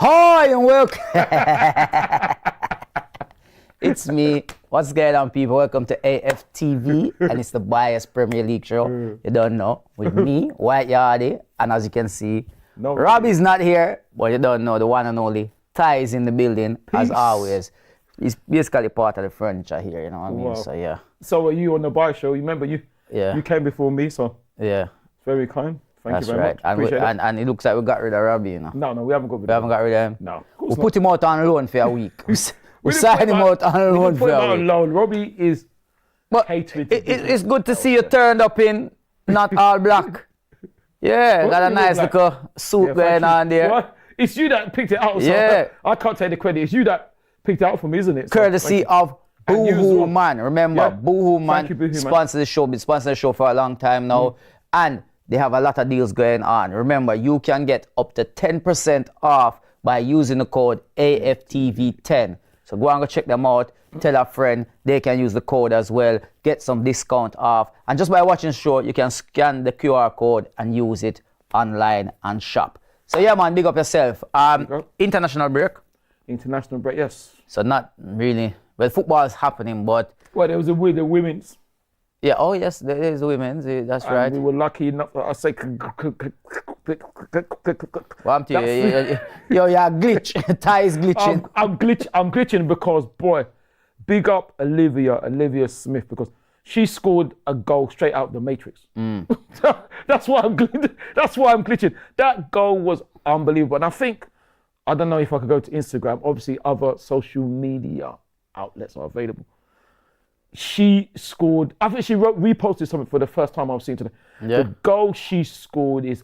Hi and welcome. It's me. What's going on, people? Welcome to AFTV, and it's the biased Premier League show. You don't know, with me, White Yardy, and as you can see, Robbie's not here, but you don't know, the one and only Ty is in the building. Peace. As always. He's basically part of the furniture here, you know what I mean? Wow. So yeah. So are you on the bar show? Remember you came before me, so yeah. It's very kind. Thank you very right. much. And it looks like we got rid of Robbie, you know. No, we haven't got rid of him. We haven't got rid of him? No. We put him out on loan for a week. we signed him out on loan for a week. Robbie is hated. It's good to see you turned up in not all black. Yeah, got a nice little suit going on there. What? It's you that picked it out, so yeah. I can't take the credit. It's you that picked it out for me, isn't it? So, courtesy of Boohoo Man. Remember, Boohoo Man sponsors the show. Been sponsoring the show for a long time now. And they have a lot of deals going on. Remember, you can get up to 10% off by using the code AFTV10. So go and go check them out. Tell a friend they can use the code as well. Get some discount off. And just by watching the show, you can scan the QR code and use it online and shop. So yeah, man, big up yourself. International break. International break, yes. So not really. Well, football is happening, but... Well, there was the women's. Yeah, oh yes, there is the women's, that's right. We were lucky enough, I say... Well, you're glitch. Ty is glitching. I'm glitching because, boy, big up Olivia Smith, because she scored a goal straight out the Matrix. That's why I'm glitching. That goal was unbelievable. And I don't know if I could go to Instagram. Obviously, other social media outlets are available. She scored, I think she reposted something for the first time I've seen today. Yeah. The goal she scored is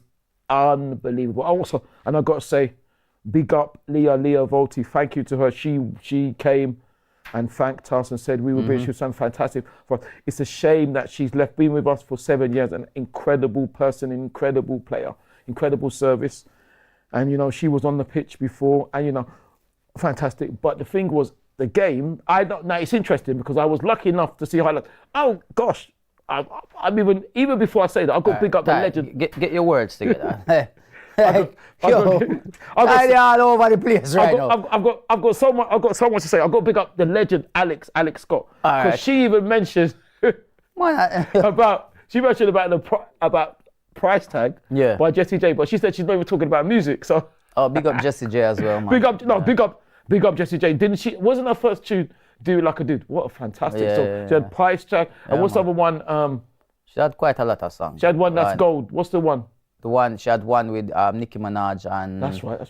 unbelievable. And I got to say, big up Leah Volti. Thank you to her. She came and thanked us and said we were she was fantastic for us. It's a shame that she's been with us for 7 years. An incredible person, incredible player, incredible service. And, you know, she was on the pitch before and, you know, fantastic. But the thing was, the game, now it's interesting because I was lucky enough to see highlights. Oh, gosh. I'm even before I say that, I've got to pick up the legend. Get your words together. I'm all over the place right now. I've got so much to say. I've got to pick up the legend Alex Scott. Because she even mentioned about the price tag by Jessie J, but she said she's not even talking about music. So big up Jessie J as well, man. Big up Jessie J. Didn't she? Wasn't her first tune Do It Like a Dude? What a fantastic song. She had Price Tag, and what's the other one? She had quite a lot of songs. She had one that's gold. What's the one? She had one with Nicki Minaj and that's right.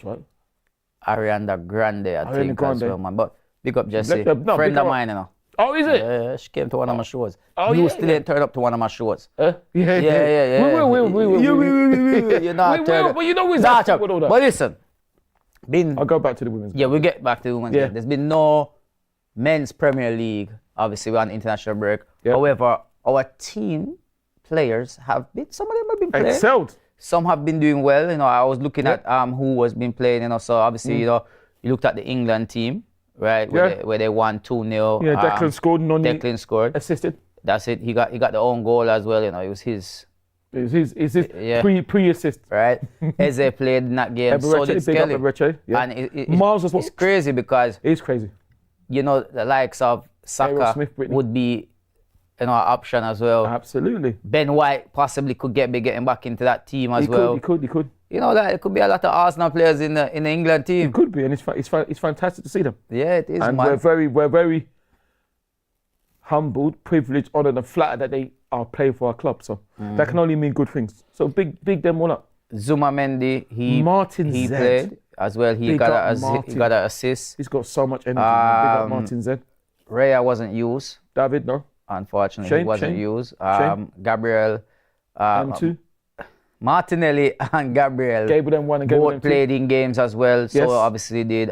Ariana Grande, I think as well, man. But big up Jessie, friend of mine, you know. Oh, is it? Yeah, she came to one of my shows. Oh, you still ain't turned up to one of my shows. Yeah. We will. You're not turned up. Well, you know who's that? But listen, I'll go back to the women's. Yeah, we'll get back to the women's. Yeah. There's been no men's Premier League. Obviously, we're on international break. Yeah. However, our team players some of them have been playing. Excelled. Some have been doing well. You know, I was looking at who has been playing. You know, so obviously, you know, you looked at the England team, right? Where they won 2-0. Yeah, Declan scored. Declan scored. Assisted. That's it. He got the own goal as well. You know, it was his. It's his pre-assist. Right. Eze played in that game. So did Skelly. Yeah. And Miles as well. It's crazy because it's crazy. You know, the likes of Saka would be, you know, an option as well. Absolutely. Ben White possibly could be getting back into that team as well. He could. You know, that it could be a lot of Arsenal players in the England team. It could be, and it's fantastic to see them. Yeah, it is, and man. We're very humbled, privileged, honoured, and flattered that they are playing for our club. So that can only mean good things. So big them all up. Zuma Mendy, he played as well. He got an assist. He's got so much energy. Big up Martin Z. Raya wasn't used. David, no. Unfortunately, he wasn't used. Gabriel. M2. Martinelli and Gabriel. Gable them one and Gable them two. Both played in games as well. So obviously did.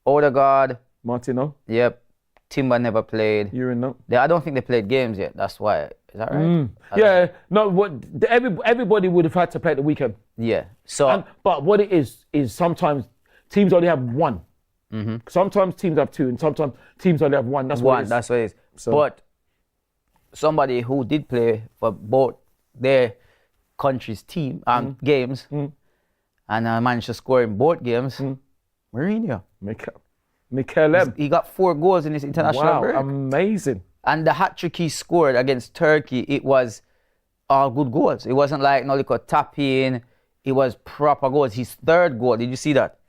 Odegaard. Martino. Yep. Timber never played. No. I don't think they played games yet. That's why. Is that right? Yeah. No. Everybody would have had to play at the weekend. Yeah. So. But what it is sometimes teams only have one. Sometimes teams have two, and sometimes teams only have one. That's what it is. So. But somebody who did play for both their country's team games and managed to score in both games. Merino. Mikel. He got 4 goals in his international break. Amazing. And the hat-trick he scored against Turkey, it was all good goals. It wasn't like no little tap in. It was proper goals. His 3rd goal, did you see that?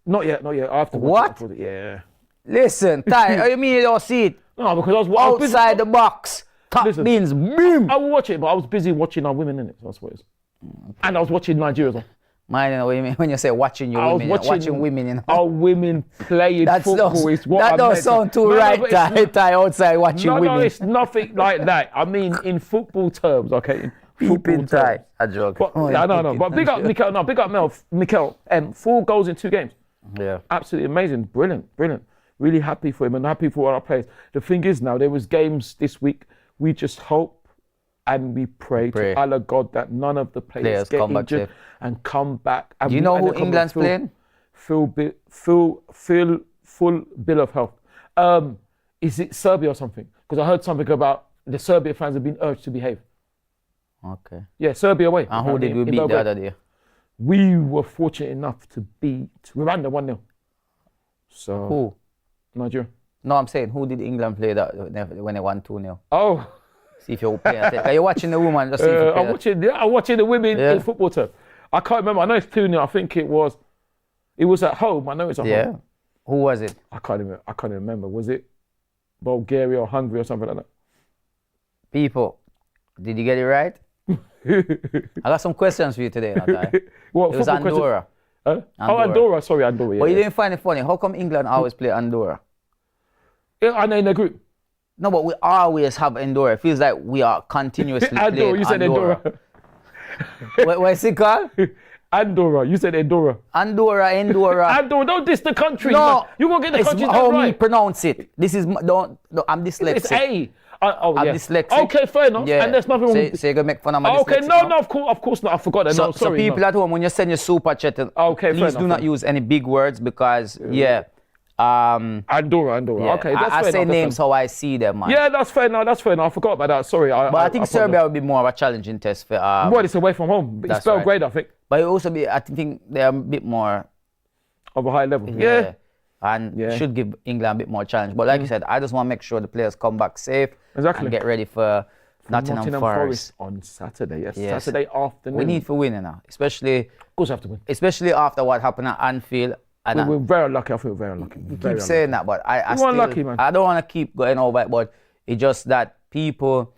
Not yet. I have to watch it. Yeah. Listen, Ty, you mean you don't see it? No, because I was outside the box. Top bins, boom. I will watch it, but I was busy watching our women in it. So that's what it is. And I was watching Nigeria as well. Mine, you know what you mean when you say watching your women. Watching women, you know. Our women playing football is what that don't sound too right, Ty, outside watching women. No, it's nothing like that. I mean, in football terms, okay. Peeping Ty, a joke. But, no. But big up Mikel. No, big up Mikel. 4 goals in 2 games. Yeah. Absolutely amazing. Brilliant. Really happy for him and happy for all our players. The thing is now, there was games this week. We just hope and we pray to Allah God that none of the players get injured and come back. And do you know who England's playing? Full bill of health. Is it Serbia or something? Because I heard something about the Serbia fans have been urged to behave. Okay. Yeah, Serbia away. And who did we beat the other day? We were fortunate enough to beat Rwanda 1-0. So who? Nigeria. No, I'm saying who did England play that when they won 2-0? Oh. See if you're paying attention. Are you watching the women? Just see if I'm watching the women in football term. I can't remember. I know it's 2-0. I think it was at home. I know it's at home. Yeah. Who was it? I can't remember. Was it Bulgaria or Hungary or something like that? People, did you get it right? I got some questions for you today, Natai. What? It was Andorra. Andorra. Oh, Andorra. Sorry, Andorra. Yeah, but you didn't find it funny. How come England always play Andorra? Yeah, I know in the group. No, but we always have Andorra. It feels like we are continuously playing you said Andorra. What's it called? Andorra. You said Andorra. Andorra. Don't diss the country. No, man. You won't get the country how right. me pronounce it. This is I'm dyslexic. It's A. I'm dyslexic. Okay, fair enough. Yeah. And there's nothing wrong with so you're going to make fun of my okay, dyslexic. no, of course not. I forgot that. So people at home, when you send your super chat, please do not use any big words because, Andorra. Yeah, Okay, that's fair I say enough, names how I see them, man. Yeah, that's fair enough. I forgot about that. Sorry. But I think Serbia would be more of a challenging test for. Well, it's away from home. It's Belgrade, right. I think. But it also be. I think they're a bit more of a high level. Yeah. And should give England a bit more challenge. But like you said, I just want to make sure the players come back safe and get ready for Nottingham Forest on Saturday. Yes, Saturday afternoon. We need for winning now, especially. Of course, we have to win. Especially after what happened at Anfield. And we're very lucky. I feel very unlucky. You keep saying that, but I still, unlucky, man. I don't want to keep going over it, but it's just that people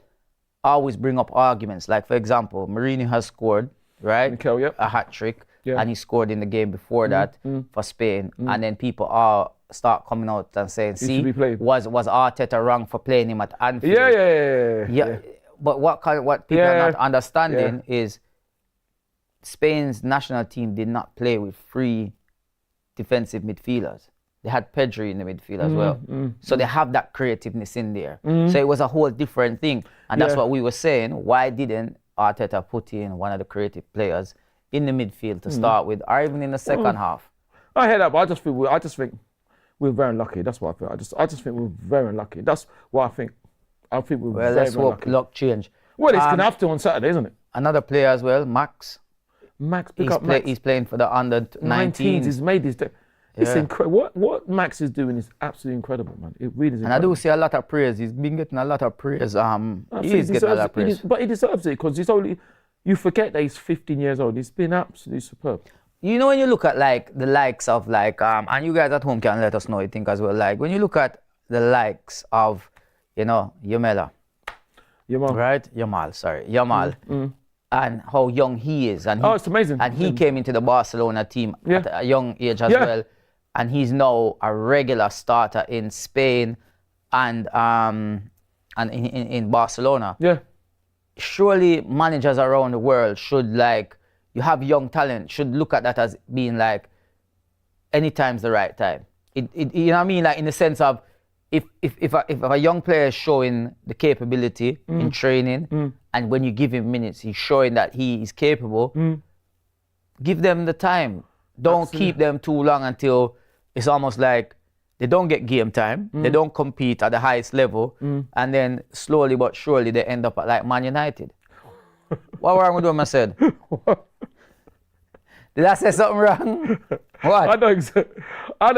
always bring up arguments. Like, for example, Merino has scored, right? Mikel, a hat-trick, and he scored in the game before that for Spain. And then people all start coming out and saying, see, was Arteta wrong for playing him at Anfield? Yeah. But what people are not understanding is Spain's national team did not play with 3 defensive midfielders. They had Pedri in the midfield as well. So they have that creativeness in there. So it was a whole different thing. And that's what we were saying. Why didn't Arteta put in one of the creative players in the midfield to start with, or even in the second half? I hear that, but I just think we're very unlucky. That's what I feel. I just think we're very unlucky. That's what I think. I think we're very unlucky. Well, let's hope luck change. Well, it's going to have to on Saturday, isn't it? Another player as well, Max. Pick up Max. He's playing for the under-19s. He's made his day. It's incredible. What Max is doing is absolutely incredible, man. It really is incredible. And I do see a lot of praise. He's been getting a lot of praise. He is getting a lot of praise. But he deserves it because you forget that he's 15 years old. He's been absolutely superb. You know, when you look at like the likes of and you guys at home can let us know you think as well. Like when you look at the likes of, Yamal. Right? Yamal. And how young he is. And it's amazing. And he came into the Barcelona team at a young age as well. And he's now a regular starter in Spain and in Barcelona. Yeah. Surely managers around the world should you have young talent, should look at that as being anytime's the right time. You know what I mean? Like in the sense of if a young player is showing the capability in training, and when you give him minutes, he's showing that he is capable, give them the time. Don't keep them too long until it's almost like they don't get game time, they don't compete at the highest level, and then slowly but surely they end up at Man United. What were I doing, I said? Did I say something wrong? What? I know exactly. I'm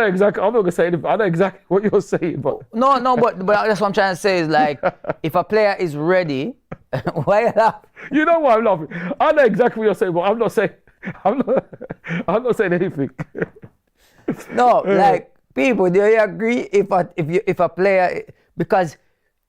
not gonna say anything. I know exactly what you're saying, but No, but that's what I'm trying to say is like, if a player is ready, why you laugh? you know why I'm laughing. I know exactly what you're saying, but I'm not saying. I'm not saying anything. No, like people, do you agree if a player, because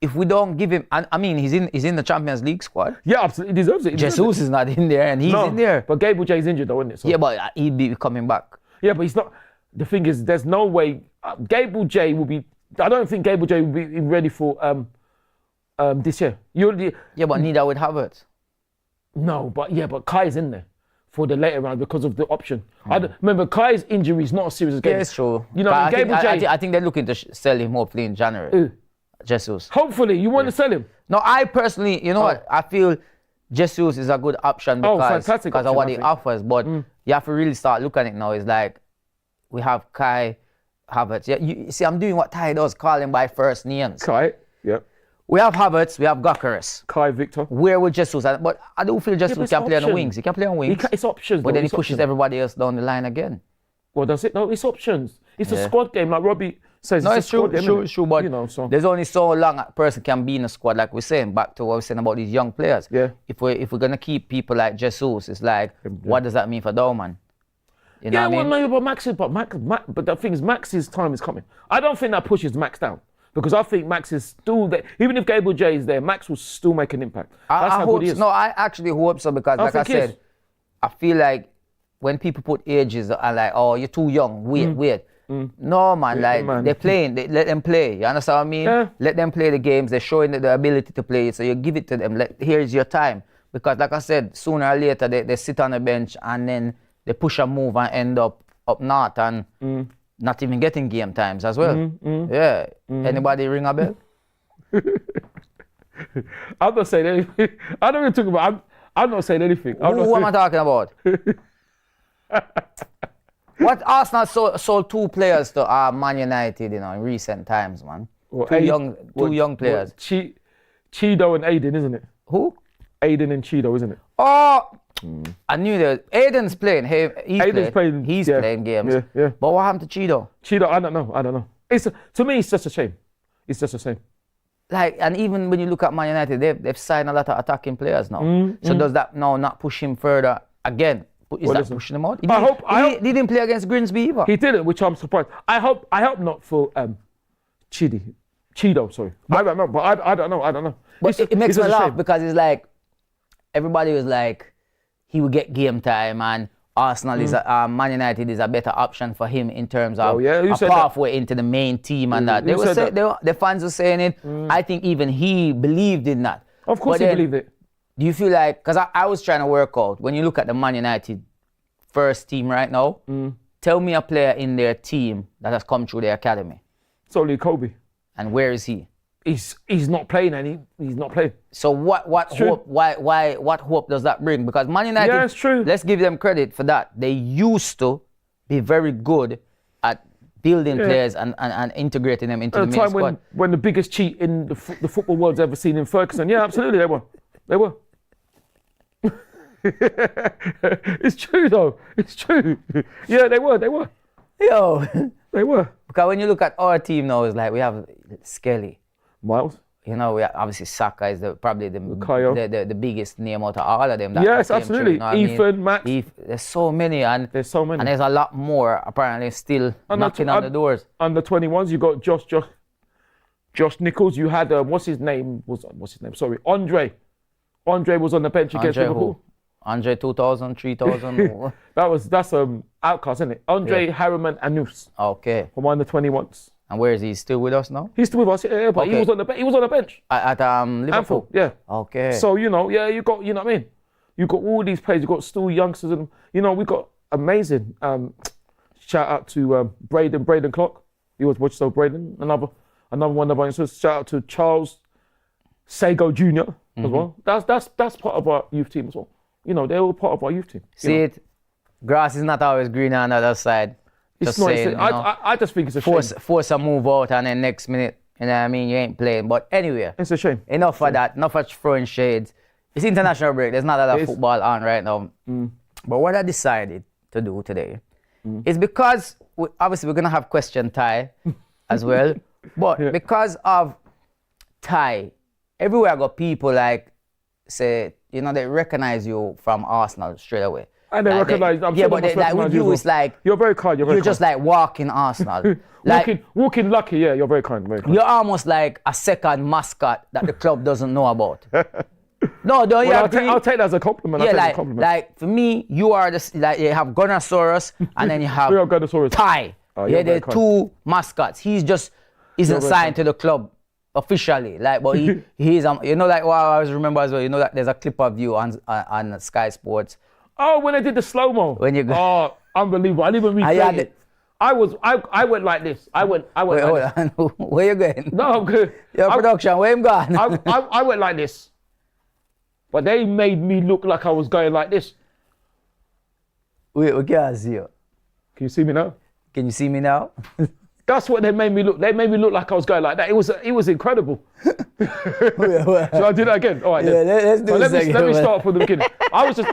if we don't give him, I mean, he's in the Champions League squad. Yeah, absolutely, he deserves it. Jesus is not in there, and he's in there. But Gable J's injured, though, isn't it? So. Yeah, but he'll be coming back. Yeah, but he's not. The thing is, there's no way Gable J will be. I don't think Gable J will be ready for this year. Yeah, but neither would Havertz. No, but Kai's in there for the later round because of the option. Remember, Kai's injury is not as serious as Gable. Yeah, it's true. You know, I think they're looking to sell him hopefully in January. Jesus. Hopefully, you want to sell him? No, I personally, you know what? I feel Jesus is a good option because of what he offers. But you have to really start looking at it now. It's like we have Kai Havertz. Yeah, you see, I'm doing what Ty does, call him by first names. Kai, yeah. We have Havertz, we have Gyökeres. Kai Victor. Where would Jesus? But I do feel Jesus can play on the wings. He can play on wings. It's options. But then he pushes everybody else down the line again. Well, does it? No, it's options. It's a squad game, like Robbie says. No, it's true, but you know, so. There's only so long a person can be in a squad, like we're saying, back to what we're saying about these young players. Yeah. If we're going to keep people like Jesus, it's like, what does that mean for Dorman? You know what I mean? No, but the thing is, Max's time is coming. I don't think that pushes Max down. Because I think Max is still there. Even if Gable J is there, Max will still make an impact. That's how good he is. No, I actually hope so because, like I said, I feel like when people put ages and like, oh, you're too young, wait. No, man, they're playing. Let them play. You understand what I mean? Yeah. Let them play the games. They're showing the ability to play. So you give it to them. Here's your time. Because, like I said, sooner or later, they sit on the bench and then they push a move and end up north and not even getting game times as well. Yeah. Anybody ring a bell? I'm not saying anything. I don't even talk about. I'm not saying anything. Who am I talking about? What Arsenal sold 2 players to Man United, you know, in recent times, man. Two young players. Cheeto and Aiden, isn't it? Who? Aiden and Cheeto, isn't it? Oh, I knew that. Aiden's playing. He's playing games. Yeah. But what happened to Cheeto? Cheeto, I don't know. To me, it's just a shame. It's just a shame. Like, and even when you look at Man United, they've signed a lot of attacking players now. So does that now not push him further again? Is that pushing him out? He didn't play against Grimsby either. He didn't, which I'm surprised. I hope not for Cheeto, sorry. I don't know, but I don't know. But it makes me laugh because it's like everybody was like he would get game time and Arsenal is Man United is a better option for him in terms of a pathway into the main team and that. The fans were saying it. I think even he believed in that. Of course he believed it. Do you feel like, because I was trying to work out, when you look at the Man United first team right now, tell me a player in their team that has come through the academy. It's only Kobe. And where is he? He's not playing he's not playing. So what hope what hope does that bring? Because Man United, yeah, it's true. Let's give them credit for that. They used to be very good at building players and integrating them into the main squad. When the biggest cheat in the football world's ever seen in Ferguson. Yeah, absolutely, they were. It's true though. It's true. Yeah, they were. Yo. They were. Because when you look at our team now, it's like we have Skelly. Miles. You know, we obviously Saka is probably the biggest name out of all of them. Yes, absolutely. Through, you know Ethan, Max. There's so many. And there's a lot more apparently still knocking on the doors. Under 21s, you got Josh Nichols. You had what's his name? Sorry, Andre. Andre was on the bench against Liverpool. Andre 2000, 3000. That's outcast, isn't it? Andre Harriman Anus. Okay. From under 21s. And where is he? Still with us now? He's still with us. Yeah, but he was on the bench. At Liverpool. Anfield, yeah. Okay. So you got you know what I mean. You got all these players. You got still youngsters, and we got amazing. Shout out to Braden Clark. He was watching Braden. Another one of our youngsters. Shout out to Charles Sago Jr. as well. That's part of our youth team as well. They're all part of our youth team. It. Grass is not always green on the other side. It's not. I just think it's a shame. Force a move out and then next minute, you know what I mean, you ain't playing. But anyway. It's a shame. Enough of that. Enough of throwing shades. It's international break. There's not a lot of football on right now. But what I decided, to do today is because obviously we're gonna have question Ty as well, but because of Ty, everywhere I got people like say, you know, they recognize you from Arsenal straight away. And they recognize. I'm yeah, sure but like with you, it's like you're very kind. You're just like walking Arsenal. Like walking lucky. Yeah, you're very kind. Very kind. You're almost like a second mascot that the club doesn't know about. No, don't you agree? I'll take that as a compliment. Yeah, I'll take like, it as a compliment. like for me, you are the like you have Gunnosaurus and then you have Ty. Yeah, they're two mascots. He's just isn't signed to the club officially. Like, but he's you know, like what I always remember as well. You know that there's a clip of you on Sky Sports. Oh, when I did the slow mo. When you go. Oh, unbelievable! I didn't even replay it. I went like this. I went Wait, like this. Where you going? No, I'm good. Your production, where him gone? I went like this. But they made me look like I was going like this. Wait, we can't see you. Can you see me now? Can you see me now? That's what they made me look. They made me look like I was going like that. It was incredible. Wait. So I did it again. All right, yeah, let's do it. Let me start from the beginning. I was just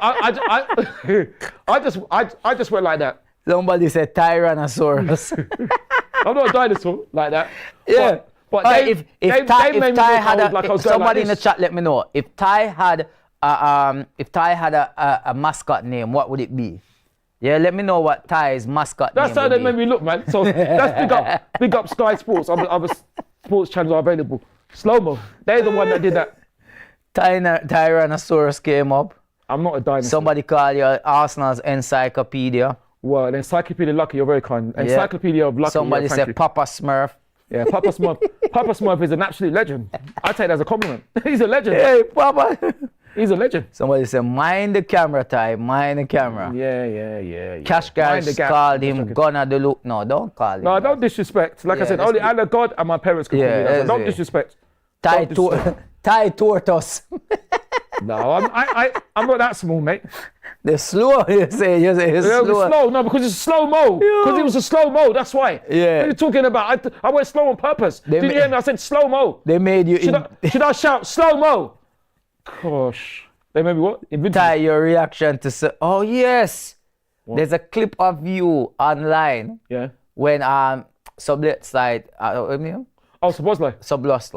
I just went like that. Somebody said Tyrannosaurus. I'm not a dinosaur like that. Yeah. But if Ty had a somebody in the chat, let me know. If Ty had a mascot name, what would it be? Yeah, let me know what Ty's mascot name would be. That's how they made me look, man. So that's big up Sky Sports. Other sports channels are available. Slow-mo. They're the one that did that. Tyrannosaurus came up. I'm not a dinosaur. Somebody called you Arsenal's encyclopedia. Well, Encyclopedia Lucky, you're very kind. Encyclopedia of Lucky. Somebody said Papa Smurf. Yeah, Papa Smurf. Papa Smurf is an absolute legend. I take that as a compliment. He's a legend. Hey, Papa. He's a legend. Somebody said, mind the camera, Ty. Mind the camera. Yeah. Cash guys called him Gunner the Look. No, don't call him. No, don't disrespect. Like I said, only Allah God and my parents can call me that. So don't disrespect. Ty Tortoise. No, I'm not that small, mate. They're slow, you say it's slow. Slow, no, because it's slow-mo. Because it was a slow-mo, that's why. Yeah. What are you talking about? I went slow on purpose. Did you hear me? I said slow-mo. They made you... Should I shout slow-mo? Gosh. They made me what? Ty, your reaction to... Oh, yes. What? There's a clip of you online. Yeah. When Sublet Sublost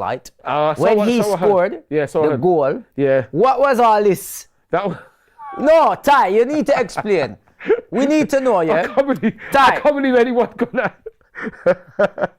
when he scored the goal. Yeah. What was all this? No, Ty, you need to explain. We need to know, yeah? I can't believe anyone got that.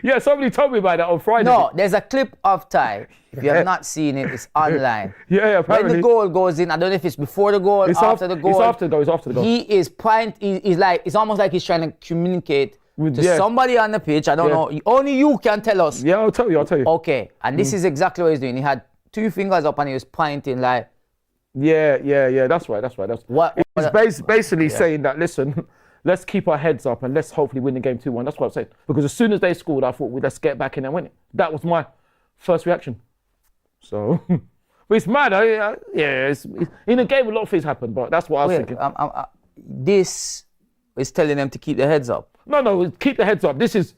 Yeah, somebody told me about that on Friday. No, there's a clip of Ty. If you have not seen it, it's online. Yeah, apparently. When the goal goes in, I don't know if it's before the goal, after the goal. It's after the goal. He is it's almost like he's trying to communicate to somebody on the pitch. I don't know. Only you can tell us. Yeah, I'll tell you. Okay, and this is exactly what he's doing. He had two fingers up and he was pointing like... Yeah. That's right. It's basically saying that, listen, let's keep our heads up and let's hopefully win the game 2-1. That's what I'm saying. Because as soon as they scored, I thought, let's get back in and win it. That was my first reaction. So, but it's mad. It's in a game, a lot of things happen, but that's what I was thinking. This is telling them to keep their heads up. No, keep the heads up. This is,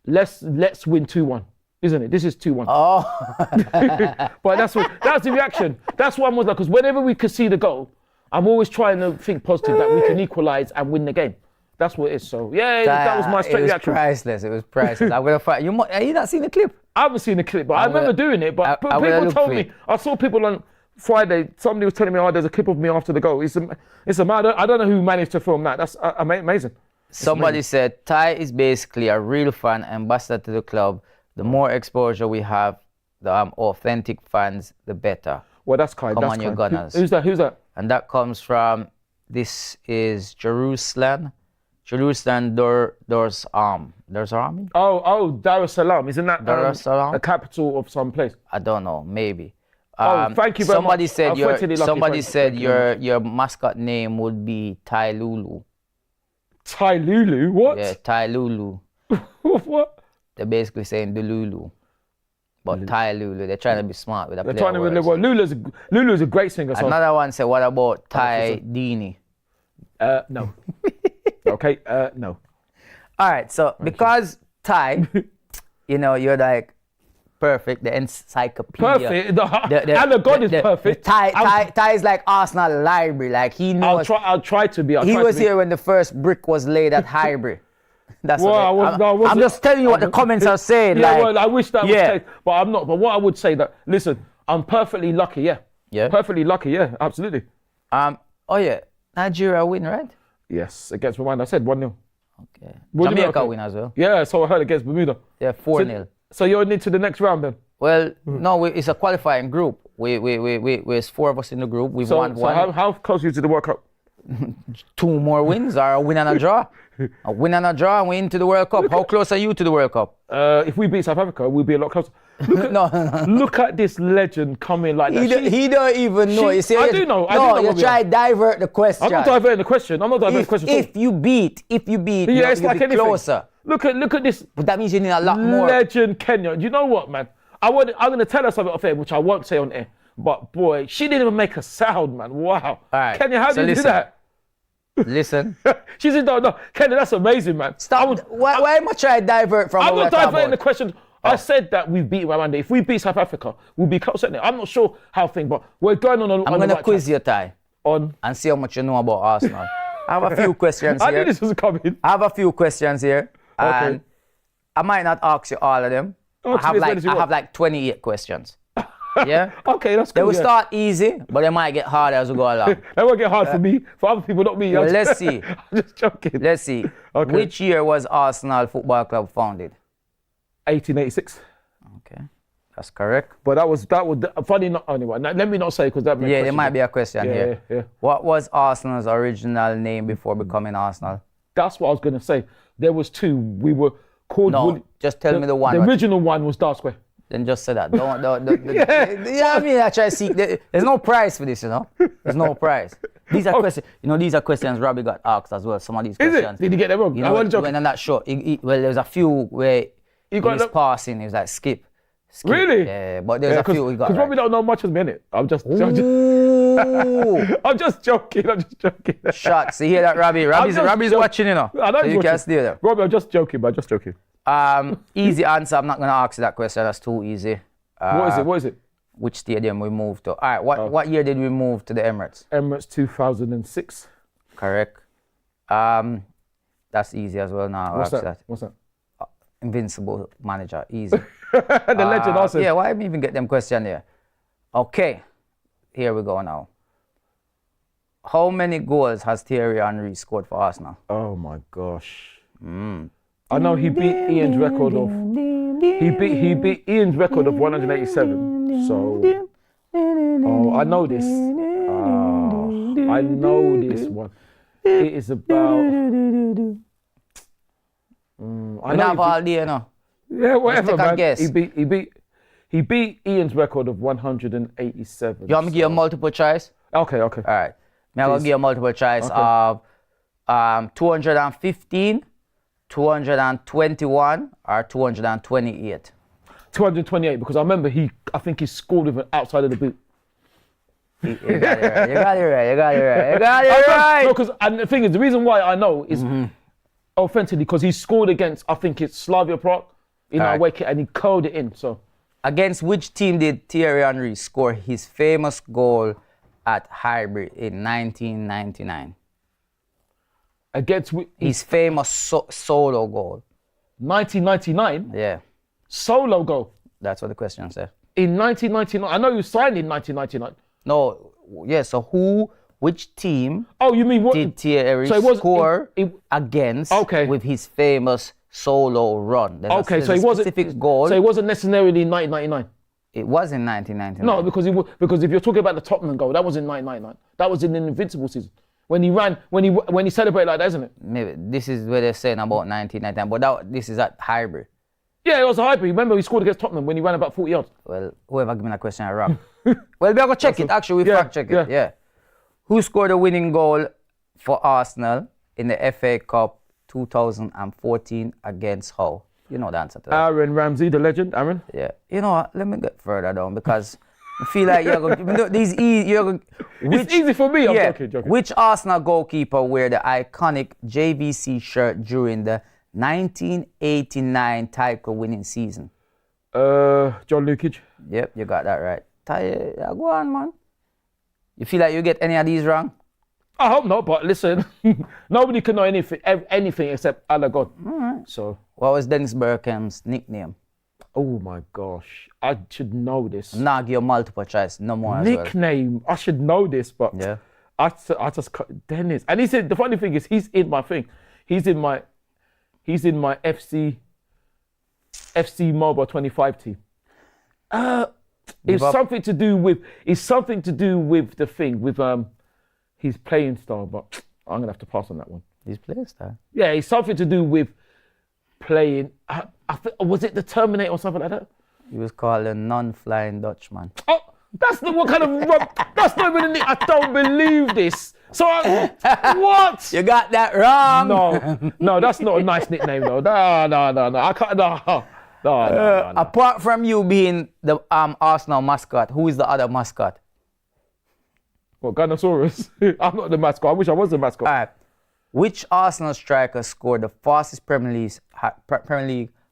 let's win 2-1. Isn't it? This is 2-1. Oh. But that's the reaction. That's what I was like, because whenever we could see the goal, I'm always trying to think positive that we can equalise and win the game. That's what it is. So, that was my straight reaction. It was priceless. I'm going to fight. Have you not seen the clip? I haven't seen the clip, but I remember doing it. But people told me. I saw people on Friday, somebody was telling me, there's a clip of me after the goal. It's a matter. I don't know who managed to film that. That's amazing. Somebody said, Ty is basically a real fan, ambassador to the club. The more exposure we have, the authentic fans, the better. Well, that's kind. Come on, you Gunners. Who's that? And that comes from, this is Jerusalem. Jerusalem Doors Army. Oh, Dar es Salaam. Isn't that the capital of some place? I don't know, maybe. Thank you very much. Somebody said your mascot name would be Ty Lulu. Ty Lulu? What? Yeah, Ty Lulu. What? They're basically saying the Lulu. But Ty Lulu, they're trying to be smart with a play. They're trying to be, well, Lulu's a great singer. Another one said, what about Ty Dini? No. Okay, no. All right, so because Ty, you're like perfect. The encyclopedia. Perfect. And the God is perfect. Ty is like Arsenal library. Like he knows. I'll try to be. He was here when the first brick was laid at Highbury. That's well, what I'm just telling you what the comments are saying. Yeah, like, well, I wish that was taken, but I'm not. But what I would say that, listen, I'm perfectly lucky, yeah. Perfectly lucky, yeah, absolutely. Oh yeah, Nigeria win, right? Yes, against Rwanda. I said 1-0. Okay. Jamaica win as well. Yeah, so I heard against Bermuda. Yeah, 4-0. So you're into the next round then? Well, no, it's a qualifying group. There's 4 of us in the group. We've won one. So how close are you to the World Cup? 2 more wins, or a win and a draw. A win and a draw, and we're into the World Cup. How close are you to the World Cup? If we beat South Africa, we'll be a lot closer. Look at this legend coming like that. He don't even know. You see, I do know. You try to divert the question. I'm not diverting the question. If you beat, yeah, it's like anything. Closer. Look at this. But that means you need a lot more. Legend Kenya. You know what, man? I'm going to tell her something off air, which I won't say on air. But boy, she didn't even make a sound, man. Wow. All right. Kenya, how did you do that? Listen. She said, no, Kenya, that's amazing, man. Stop. Why am I trying to divert from? I'm not diverting the question. I said that we've beaten Rwanda. If we beat South Africa, we'll be close. I'm not sure how things, but we're going on. I'm going to quiz you, Ty, on and see how much you know about Arsenal. I have a few questions here. I knew this was coming. I have a few questions here, and I might not ask you all of them. I have like 28 questions. Yeah. Okay, that's cool. They will start easy, but they might get harder as we go along. They won't get hard for me, for other people, not me. Well, let's see. I'm just joking. Let's see. Okay. Which year was Arsenal Football Club founded? 1886. Okay, that's correct. But that was funny. Not anyway. Let me not say because that. Yeah, there might be a question here. Yeah. What was Arsenal's original name before becoming Arsenal? That's what I was going to say. There was 2. We were called. No, just tell me the one. The original one was Dark Square. Then just say that. Don't yeah, I mean, I try to see. There's no prize for this, you know. There's no prize. These are questions. You know, these are questions Robbie got asked as well. Some of these questions. Is it? Did he get them wrong? You know, when I'm not sure. Well, there's a few where he was passing. He was like skip. Really? Yeah, but there's a few he got. Because Robbie don't know much as me, innit? I'm just joking. Shots. See, hear that, Robbie? Robbie's watching, you know. I know so you can't stay there. Robbie, I'm just joking, but just joking. Easy answer. I'm not going to ask you that question. That's too easy. What is it? Which stadium we moved to? All right. What year did we move to the Emirates? Emirates 2006. Correct. That's easy as well now. What's that? Invincible manager. Easy. The legend also. Yeah, why didn't even get them question there? Okay. Here we go now. How many goals has Thierry Henry scored for Arsenal? Oh my gosh. I know he beat Ian's record of 187. So I know this. I know this one. It is about. I know all day, you know. Yeah, whatever, man. Guess. He beat Ian's record of 187. You want me to give you a multiple choice? Okay. All right. I'm going to give you a multiple choice of 215, 221, or 228. 228, because I remember I think he scored with an outside of the boot. You got it right. No, and the thing is, the reason why I know is offensively, because he scored against, I think it's Slavia Prague, in our wake, and he curled it in. So, against which team did Thierry Henry score his famous goal at Highbury in 1999? Against his famous solo goal. 1999? Yeah. Solo goal? That's what the question said. In 1999? I know you signed in 1999. No, yeah, so which team you mean what, did Thierry score against with his famous solo run? There's so it wasn't specific goal. So it wasn't necessarily in 1999. It was in 1999. No, because if you're talking about the Tottenham goal, that was in 1999. That was in the Invincible season. When he ran, when he celebrated like that, isn't it? Maybe this is where they're saying about 1999, but this is at Highbury. Yeah, it was a Highbury. Remember, he scored against Tottenham when he ran about 40 yards. Well, whoever gave me that question, I wrong. Well, we're going to check it. Actually, we fact check it. Yeah. Who scored the winning goal for Arsenal in the FA Cup 2014 against Hull? You know the answer to that. Aaron Ramsey, the legend. Aaron? Yeah. You know what? Let me get further down because I feel like you're going to... These it's easy for me. I'm joking. Which Arsenal goalkeeper wear the iconic JVC shirt during the 1989 title winning season? John Lukage. Yep, you got that right. Go on, man. You feel like you get any of these wrong? I hope not, but listen, nobody can know anything except Allah God. All right. So, what was Dennis Bergkamp's nickname? oh my gosh, I should know this. I'm not give you multiple choice, no more. Nickname, I should know this, but Yeah. I just Dennis. And he said the funny thing is he's in my thing. He's in my FC Mobile 25 team. It's something to do with the thing with his playing style, but I'm gonna have to pass on that one. His playing style. Yeah, it's something to do with playing. Was it the Terminator or something like that? He was called a non-flying Dutchman. Oh, that's not what kind of. That's not even. I don't believe this. So what? You got that wrong. No, that's not a nice nickname though. No. I can't. No. Apart from you being the Arsenal mascot, who is the other mascot? What, Gunnosaurus? I'm not the mascot. I wish I was the mascot. All right. Which Arsenal striker scored the fastest Premier League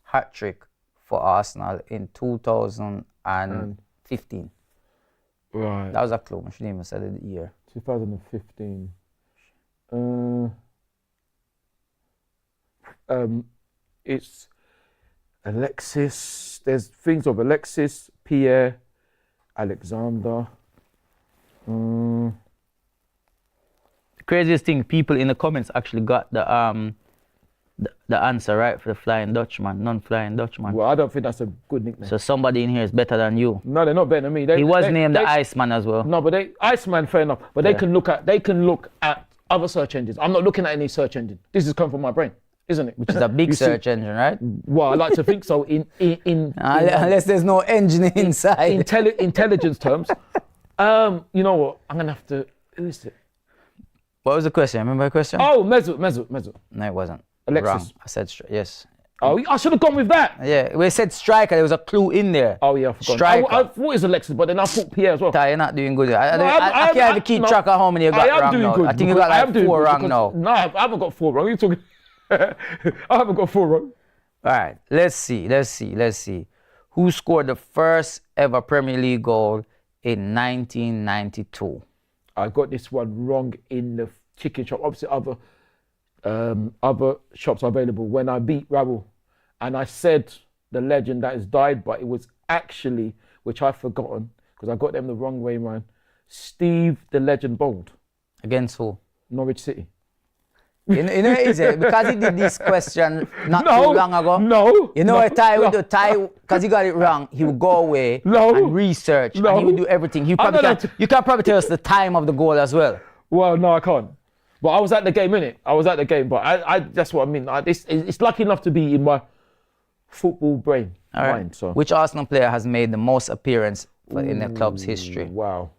hat trick for Arsenal in 2015? Right. That was a clue. I shouldn't even said the year. 2015. It's Alexis. There's things of Alexis, Pierre, Alexander. The craziest thing, people in the comments actually got the answer right for the Flying Dutchman, non-flying Dutchman. Well, I don't think that's a good nickname. So somebody in here is better than you. No, they're not better than me. He was named the Iceman as well. No, but Iceman, fair enough. But they can look at other search engines. I'm not looking at any search engine. This is coming from my brain, isn't it? Which is a big search engine, right? Well, I like to think so. Unless there's no engine inside. Intelligence terms. You know what? I'm gonna have to. Who is it? What was the question? Remember the question? Oh, Mesut. No, it wasn't. Alexis. Wrong. I said yes. Oh, I should have gone with that. Yeah, we said striker. There was a clue in there. Oh yeah, I forgot. Striker. I thought it was Alexis, but then I thought Pierre as well. You're not doing good. I can't even keep track of how many you got wrong now. Good I think you got like 4 wrong now. No, I haven't got 4 wrong. What are you talking? I haven't got 4 wrong. All right, let's see. Who scored the first ever Premier League goal in 1992? I got this one wrong in the chicken shop. Obviously, other shops are available. When I beat Ravel, and I said the legend that has died, but it was actually, which I've forgotten because I got them the wrong way, man. Steve the Legend Bold. Against who? Norwich City. You know what is it? Because he did this question not too long ago. No. You know what Ty would do? Ty, because he got it wrong, he would go away and research and he would do everything. You can probably tell us the time of the goal as well. Well, no, I can't. But I was at the game, innit? I was at the game, but I that's what I mean. It's lucky enough to be in my football brain. All right. Mind, so. Which Arsenal player has made the most appearance in the club's history? Wow.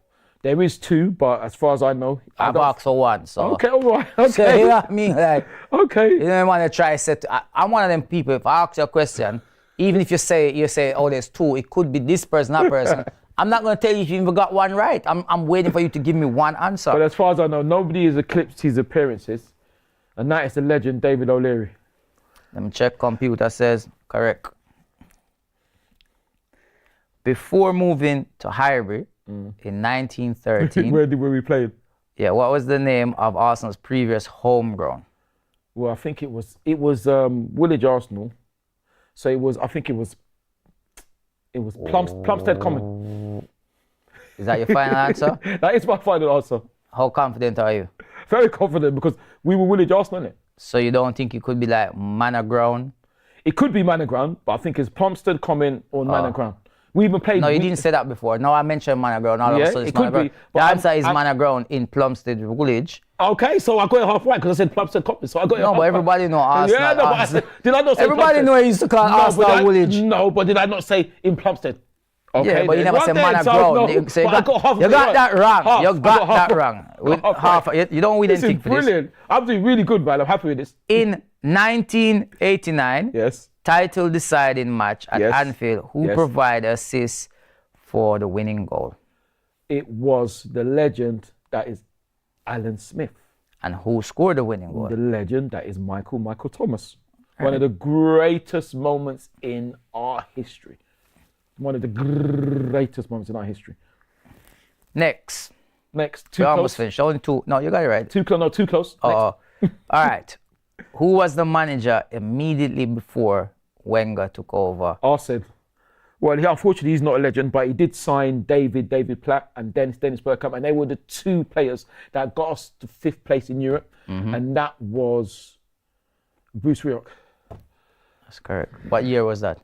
There is 2, but as far as I know, I've asked for 1. So. Okay, all right. Okay. So, you know what I mean? Like, okay. You don't want to try set. I'm one of them people. If I ask you a question, even if you say, oh, there's 2, it could be this person, that person. I'm not going to tell you if you even got 1 right. I'm waiting for you to give me 1 answer. But as far as I know, nobody has eclipsed his appearances, and that is the legend David O'Leary. Let me check. Computer says correct. Before moving to Highbury in 1913. Where we played? Yeah, what was the name of Arsenal's previous home ground? Well, I think it was Woolwich Arsenal. So I think it was Plumstead Common. Is that your final answer? That is my final answer. How confident are you? Very confident because we were Woolwich Arsenal, innit? So you don't think it could be like Manor Ground? It could be Manor Ground, but I think it's Plumstead Common or Manor Ground. We even played. No, you didn't say that before. No, I mentioned Manor Ground. All of a sudden it's Manor Ground. The answer is Manor Ground in Plumstead Woolwich. Okay, so I got it half right because I said Plumstead Common. So I got it half right. No, but everybody know Arsenal. Yeah, no, but did I not say everybody Plumstead? know I used to call Arsenal Woolwich. No, but did I not say in Plumstead? Okay, yeah, but you never said Manor Ground. So you got that wrong. You got that wrong. With half, you don't win anything for this. This is brilliant. I'm doing really good, man. I'm happy with this. In 1989, yes, title deciding match at Anfield, who provided assists for the winning goal? It was the legend that is Alan Smith. And who scored the winning goal? The legend that is Michael Thomas. One of the greatest moments in our history. one of the greatest moments in our history. Next. Too We close. almost finished. Only two. No, you got it right. Too close. No, too close. All right. Who was the manager immediately before Wenger took over? Arsene. Well, unfortunately, he's not a legend, but he did sign David Platt, and Dennis Bergkamp, and they were the two players that got us to 5th place in Europe, and that was Bruce Rioch. That's correct. What year was that?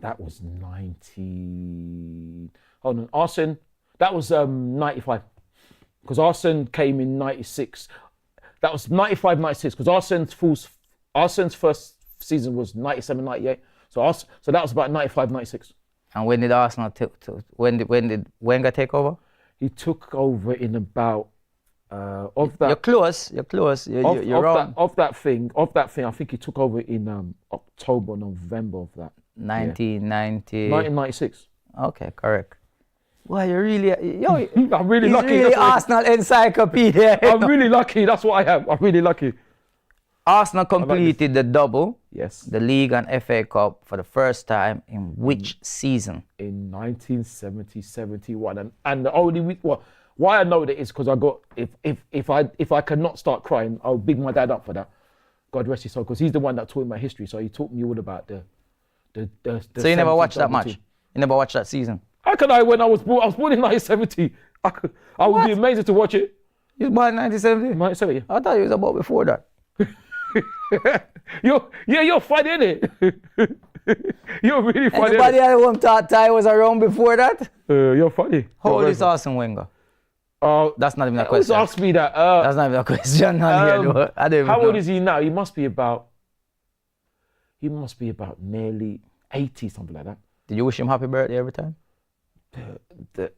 That was 90. Hold on, Arsene. That was 95, because Arsene came in 96. That was 95, 96, because Arsene's first season was 97, 98. So that was about 95, 96. And when did Arsenal when did Wenger take over? He took over in about of that. You're close. You're wrong. Of that thing, I think he took over in October, November of that. 1996. Okay, correct. Well, you're really, I'm really lucky. Really Arsenal encyclopedia. I'm really lucky. That's what I am. I'm really lucky. Arsenal completed the double, yes, the league and FA Cup for the first time in which season? In 1970-71, and the only why I know that is because I got if I cannot start crying, I'll big my dad up for that. God rest his soul, because he's the one that taught me my history. So he taught me all about the So you never watched that match? You never watched that season? How can I? When I was born in 1970. I would be amazing to watch it. You was born in 1970? 1970. I thought it was about before that. You're funny, innit? You're really funny. Anybody at home thought Ty was around before that? You're funny. How old is Arsene Wenger? That's not even a question. Ask me that. That's not even a question. I don't even how know. old is he now? He must be about nearly 80, something like that. Did you wish him happy birthday every time?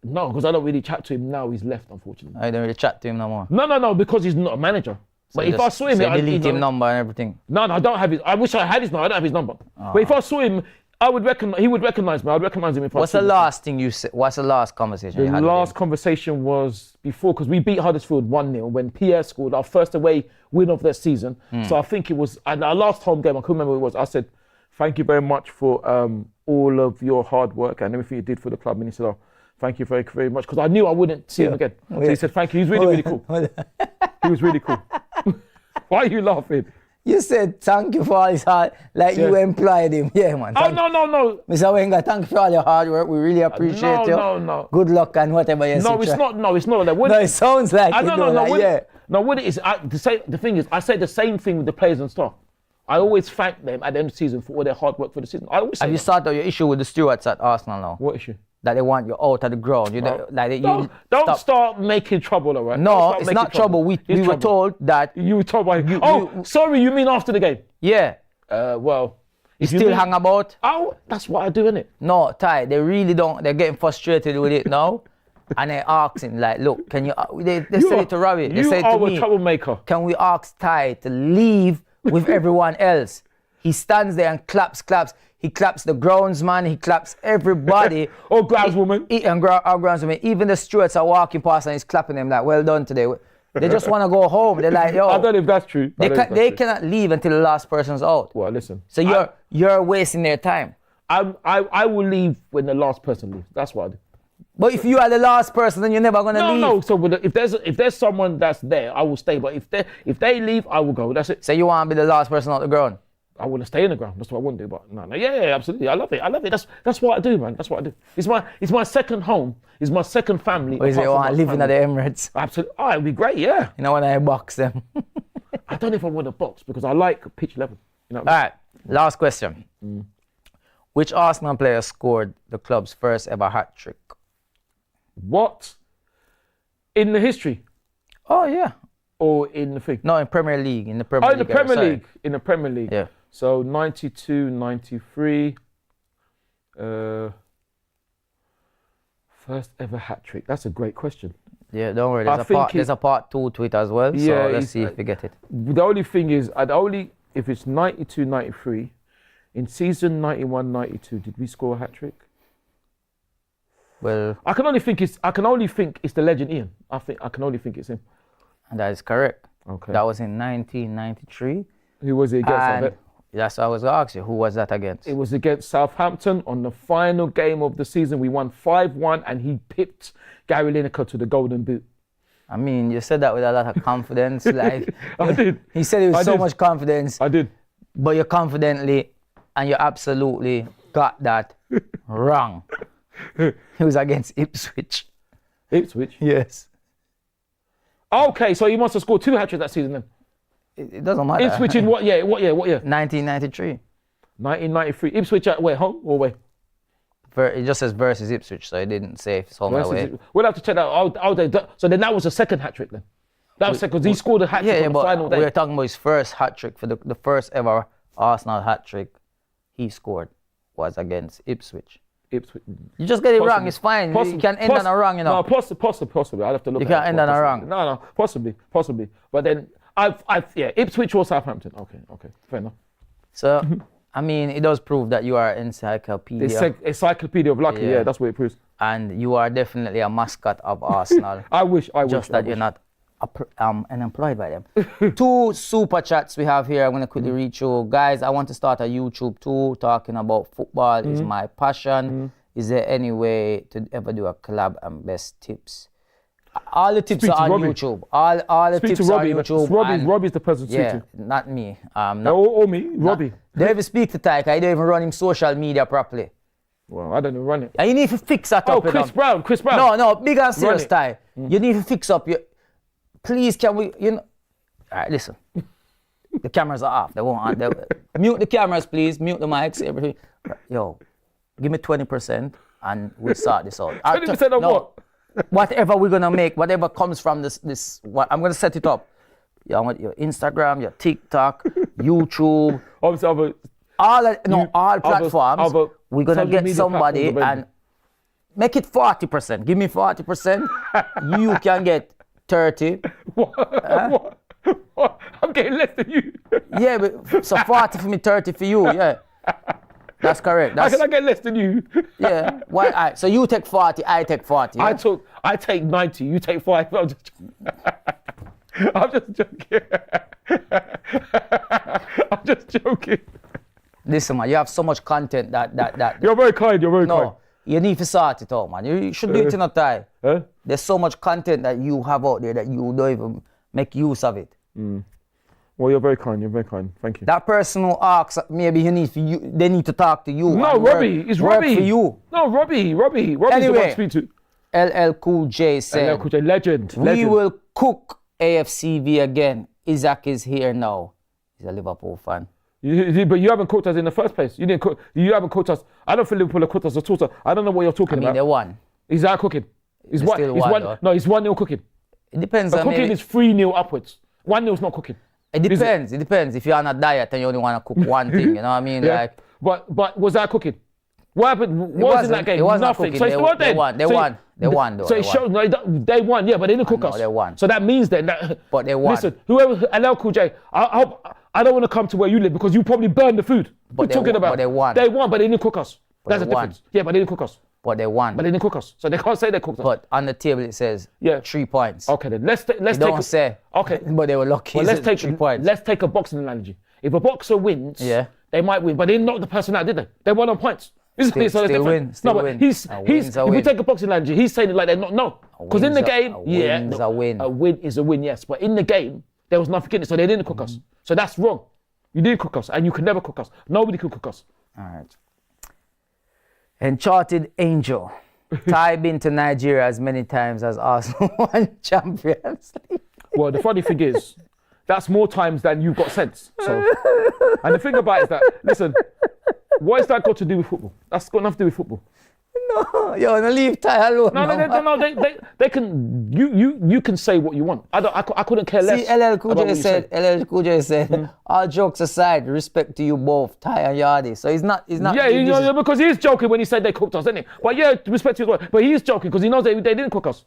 No, because I don't really chat to him now. He's left, unfortunately. I don't really chat to him no more. No, because he's not a manager. So but if I saw him, I'd delete him number and everything. No, I don't have his. I wish I had his number. I don't have his number. But if I saw him, he would recognize me. I'd recognize him if I saw him. What's the last thing you said? What's the last conversation you had? The last conversation was before, because we beat Huddersfield 1-0 when Pierre scored our first away win of that season. So I think it was our last home game. I couldn't remember what it was. I said, "Thank you very much for all of your hard work and everything you did for the club." And he said, "Oh, thank you very, very much," because I knew I wouldn't see him again. So he said, "Thank you." He was really, really cool. He was really cool. Why are you laughing? You said thank you for all his hard, like you employed him. Yeah, man. No. Mr. Wenger, thank you for all your hard work. We really appreciate you. No. Good luck and whatever you say. No, it's not like that. No, it sounds like it. No, what it is, the thing is, I say the same thing with the players and staff. I always thank them at the end of the season for all their hard work for the season. I always say Have you started your issue with the stewards at Arsenal now? What issue? That they want you out of the ground. Don't start making trouble, all right? No, it's not trouble. We were told that. You were told by. Sorry, you mean after the game? Yeah. Well. You still hang about? Oh, that's what I do, innit? No, Ty, they really don't. They're getting frustrated with it now. And they're asking, like, look, can you. They say it to Ravi. They say to me. You are a troublemaker. Can we ask Ty to leave with everyone else? He stands there and claps. He claps the groundsman, he claps everybody. Or groundswoman. Our groundswoman. Even the stewards are walking past and he's clapping them like, well done today. They just want to go home. They're like, yo. I don't know if that's true. They cannot leave until the last person's out. Well, listen. So you're wasting their time. I will leave when the last person leaves. That's what I do. But if you are the last person, then you're never going to leave. No. So if there's someone that's there, I will stay. But if they leave, I will go. That's it. So you want to be the last person on the ground? I want to stay in the ground. That's what I want to do. But no, yeah, absolutely. I love it. That's what I do, man. That's what I do. It's my second home. It's my second family. Or is it living at the Emirates? Absolutely. Oh, it'd be great. Yeah. You know when I box them. I don't know if I want to box because I like pitch level. You know All right. Last question. Which Arsenal player scored the club's first ever hat trick? What? In the history? Oh yeah. Or in the thing? No, in Premier League. In the Premier League. In the Premier League. Yeah. So 92, 93. First ever hat trick. That's a great question. Yeah, don't worry. There's a part 2 to it as well. So Yeah, let's see if we get it. The only thing is, if it's 92, 93, in season 91, 92, did we score a hat trick? Well, I can only think it's the legend Ian. I can only think it's him. And that is correct. Okay. That was in 1993. Who was it against? That's what I was going to ask you. Who was that against? It was against Southampton on the final game of the season. We won 5-1 and he pipped Gary Lineker to the Golden Boot. I mean, you said that with a lot of confidence. Like I did. He said it with so much confidence. I did. But you confidently and you absolutely got that wrong. It was against Ipswich. Ipswich? Yes. Okay, so you must have scored 2 hat-tricks that season then. It doesn't matter. Ipswich in what year? What year? 1993. 1993. Ipswich at where? Home or away? It just says versus Ipswich, so it didn't say if it's home or away. We'll have to check that. So then that was a second hat-trick then? That was second, because he scored a hat-trick on the final day. We're talking about his first hat-trick, for the first ever Arsenal hat-trick he scored was against Ipswich. Ipswich. You just get it wrong, it's fine. You can end on a wrong, you know. No, possibly. I'll have to look at it. You can't end on a wrong. No, possibly. But then, Ipswich or Southampton. Okay, fair enough. So, I mean, it does prove that you are an encyclopedia. Encyclopedia of lucky, yeah, that's what it proves. And you are definitely a mascot of Arsenal. I wish. Just that you're not unemployed by them. 2 super chats we have here. I'm going to quickly read you. Guys, I want to start a YouTube too, talking about football is my passion. Is there any way to ever do a collab and best tips? All the tips are on YouTube. All the tips are on YouTube. Robbie's the person to speak to. Not me. Or me, Robbie. Don't even speak to Tyke. I don't even run him social media properly. Well, I don't even run it. And you need to fix that up. Chris Brown. No, big and serious, Ty. You need to fix up your... Please, can we, All right, listen. The cameras are off. They won't. Mute the cameras, please. Mute the mics, everything. Yo, give me 20% and we'll sort this out. 20% of what? Whatever we're going to make, whatever comes from this I'm going to set it up. I want your Instagram, your TikTok, YouTube. Obviously, all platforms. We're going to get somebody and make it 40%. Give me 40%. You can get 30. What? I'm getting less than you. Yeah, but so 40 for me, 30 for you. Yeah, that's correct. How can I get less than you? Yeah. Why? Right, so you take 40, I take 40. Yeah? I take 90. You take 5. I'm just joking. I'm just joking. Listen, man, you have so much content that. You're very kind. No, you need to sort it out, man. You should do it in a time. Huh? There's so much content that you have out there that you don't even make use of it. Well, you're very kind. Thank you. That person who asks, maybe they need to talk to you. No, Robbie. It's work Robbie. For you. No, Robbie. Robbie's the one to speak to. LL Cool J said, LL Cool J, legend. We will cook AFTV again. Isaac is here now. He's a Liverpool fan. But you haven't cooked us in the first place. You didn't cook. You haven't cooked us. I don't feel Liverpool have cooked us at all. I don't know what you're talking about. They won. Is that cooking? He's 1-0 cooking. It depends. Cooking is 3-0 upwards. 1-0 is not cooking. It depends. It depends. If you're on a diet and you only want to cook one thing, you know what I mean? Yeah. But was that cooking? What happened? What was in that game? It was nothing. So they won. They won though. So it shows they won, yeah, but they didn't cook us. They won. So that means that. But they won. Listen, whoever LL Cool J, I don't want to come to where you live because you probably burned the food. But they won. They won, but they didn't cook us. That's the difference. Yeah, but they didn't cook us. But they won. But they didn't cook us. So they can't say they cooked us. But on the table it says 3 points. Okay, then let's take. Don't say. Okay. But they were lucky. Well, let's take 3 points. Let's take a boxing analogy. If a boxer wins, they might win, but they didn't knock the person out, did they? They won on points. Still win. If we take a boxing analogy, he's saying it like they're not. No, because in the game, a win. A win is a win, yes. But in the game, there was nothing in it, so they didn't cook us. So that's wrong. You didn't cook us, and you can never cook us. Nobody can cook us. All right. Enchanted Angel. Ty been to Nigeria as many times as Arsenal won Champions League. Well, the funny thing is, that's more times than you've got sense. So, and the thing about it is that, listen, what has that got to do with football? That's got nothing to do with football. No, you're gonna leave Ty alone. No. They can. You can say what you want. I couldn't care less. See, LL Cool J said, all jokes aside, respect to you both, Ty and Yardi. So he's not. Yeah, because he's joking when he said they cooked us, didn't he? But yeah, respect to you, but he's joking because he knows they didn't cook us.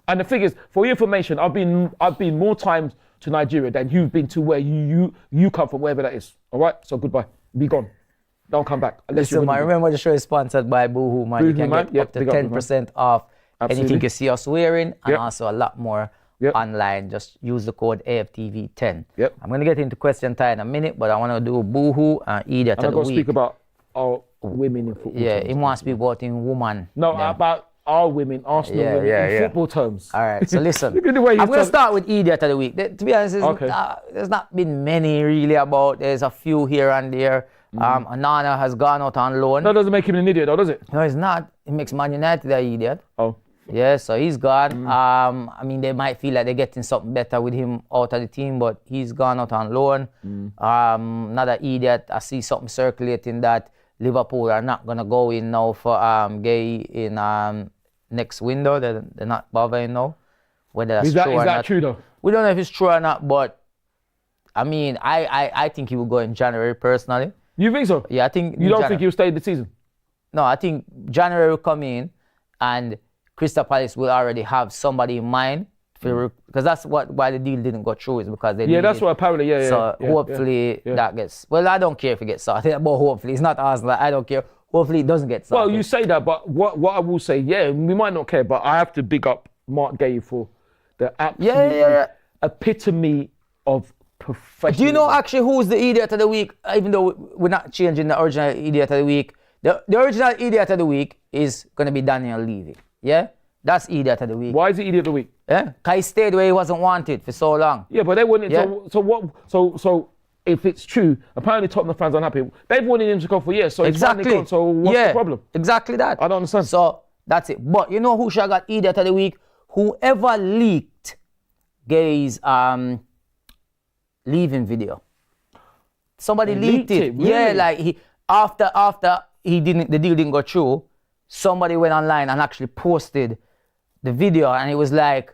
And the thing is, for your information, I've been more times to Nigeria than you've been to where you come from, wherever that is. All right, so goodbye, be gone. Don't come back. Listen, man, remember the show is sponsored by Boohoo, man. You can get up to 10% off anything you see us wearing and also a lot more online. Just use the code AFTV10. Yep. I'm going to get into question time in a minute, but I want to do Boohoo and Idiot of the I'm going week. to speak about our women in football Yeah, terms. he wants to speak about in woman. No, about our women, Arsenal women, in football terms. All right, so listen. Look at the way I'm going to start with Idiot of the week. To be honest, there's not been many really about. There's a few here and there. Anana has gone out on loan. That doesn't make him an idiot, though, does it? No, it's not. It makes Man United an idiot. Oh. Yeah, so he's gone. I mean, they might feel like they're getting something better with him out of the team, but he's gone out on loan. Another idiot. I see something circulating that Liverpool are not gonna go in now for Gay in next window. They're not bothering now. Whether that's true or not. Is that true though? We don't know if it's true or not, but I mean, I think he will go in January personally. You think so? Yeah, I think. You don't think he'll stay the season? No, I think January will come in, and Crystal Palace will already have somebody in mind because that's why the deal didn't go through, is because they that's what apparently so hopefully that gets, well, I don't care if it gets sorted, but hopefully it's not Arsenal. I don't care. Hopefully it doesn't get sorted. Well, you say that, but what I will say, we might not care, but I have to big up Mark Gay for the absolute epitome of professionalism. Do you know actually who's the idiot of the week? Even though we're not changing the original idiot of the week, the original idiot of the week is going to be Daniel Levy. Yeah, that's idiot of the week. Why is he idiot of the week? Yeah, because he stayed where he wasn't wanted for so long. Yeah, but they wouldn't. Yeah. So if it's true, apparently Tottenham fans aren't happy. They've wanted him to go for years. So exactly. Gone, so what's the problem? Exactly that. I don't understand. So that's it. But you know who should have got idiot of the week? Whoever leaked Gay's leaving video. Somebody leaked it. Really? Yeah, like he after the deal didn't go through. Somebody went online and actually posted the video, and it was like,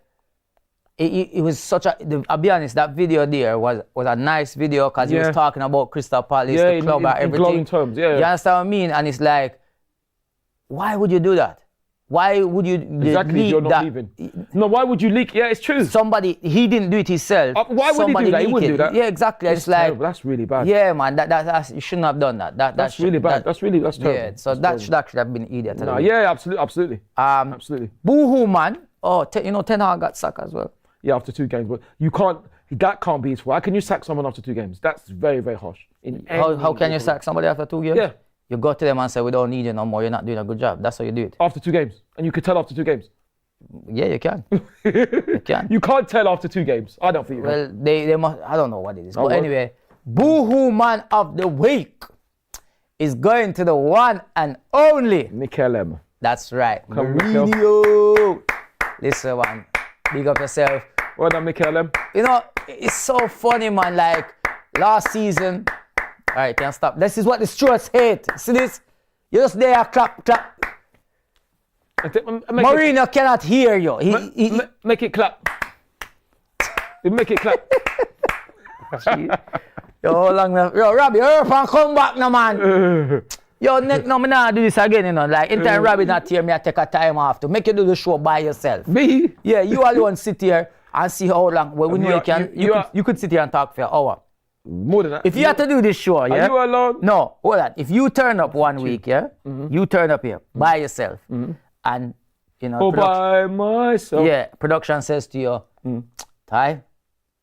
it was such a, I'll be honest, that video there was a nice video because he was talking about Crystal Palace, the club, and everything. In glowing terms, You understand what I mean? And it's like, why would you do that? Why would you leak you're not that? leaving. No, why would you leak? Yeah, it's true. He didn't do it himself. Why would he do that? He wouldn't do that. Yeah, exactly. It's like, terrible. That's really bad. Yeah, man, that's you shouldn't have done that. That's really bad. That's terrible. Yeah, so that should actually have been idiot. No, yeah, absolutely. Absolutely. Boohoo, man. Oh, Ten Hag got sacked as well. Yeah, after 2 games, but you can't. That can't be his fault. How can you sack someone after 2 games? That's very, very harsh. How can you sack somebody after 2 games? Yeah. You go to them and say, we don't need you no more, you're not doing a good job. That's how you do it. After 2 games. And you could tell after 2 games. Yeah, you can. You can. You can't tell after 2 games. I don't think you can. Well, they must, I don't know what it is. But anyway, Boohoo Man of the Week is going to the one and only Mikel. That's right. Merino. Listen, man. Big up yourself. Well done, Mikel. You know, it's so funny, man. Like, last season... All right, can't stop. This is what the Stewards hate. See this? You're just there, clap. Merino cannot hear you. Make it clap. Make it clap. Yo, hold on. Yo, Robbie, hurry up and come back now, man. Yo, no, me not do this again, you know. Like, anytime Robbie not here, me I take a time off to make you do the show by yourself. Me? Yeah, you alone sit here and see how long. Well, we know you could sit here and talk for an hour. More than that. If you had to do this show, Are you alone? No, hold on. If you turn up one week, you turn up here by yourself, and you know, by myself. Yeah, production says to you, Ty,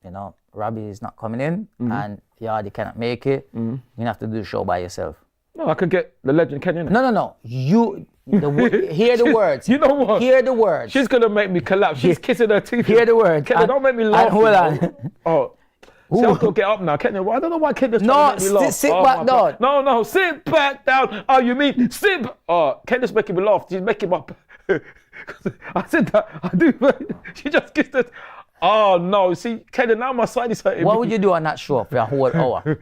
you know, Robbie is not coming in, and they cannot make it. You have to do the show by yourself. No, I could get the legend Kenyan. No. You hear the words. You know what? Hear the words. She's gonna make me collapse. She's kissing her teeth. Hear the words. Kenyan, don't make me laugh. Hold on. Oh. See, I have to get up now, Kenya. I don't know why Kenya's trying to make me laugh. Sit back down. No, sit back down. Oh, you mean sit? Kenya's making me laugh. She's making my. I said that. I do. She just kissed it. Oh no! See, Kenya, now my side is hurting. What would you do on that show for a whole hour?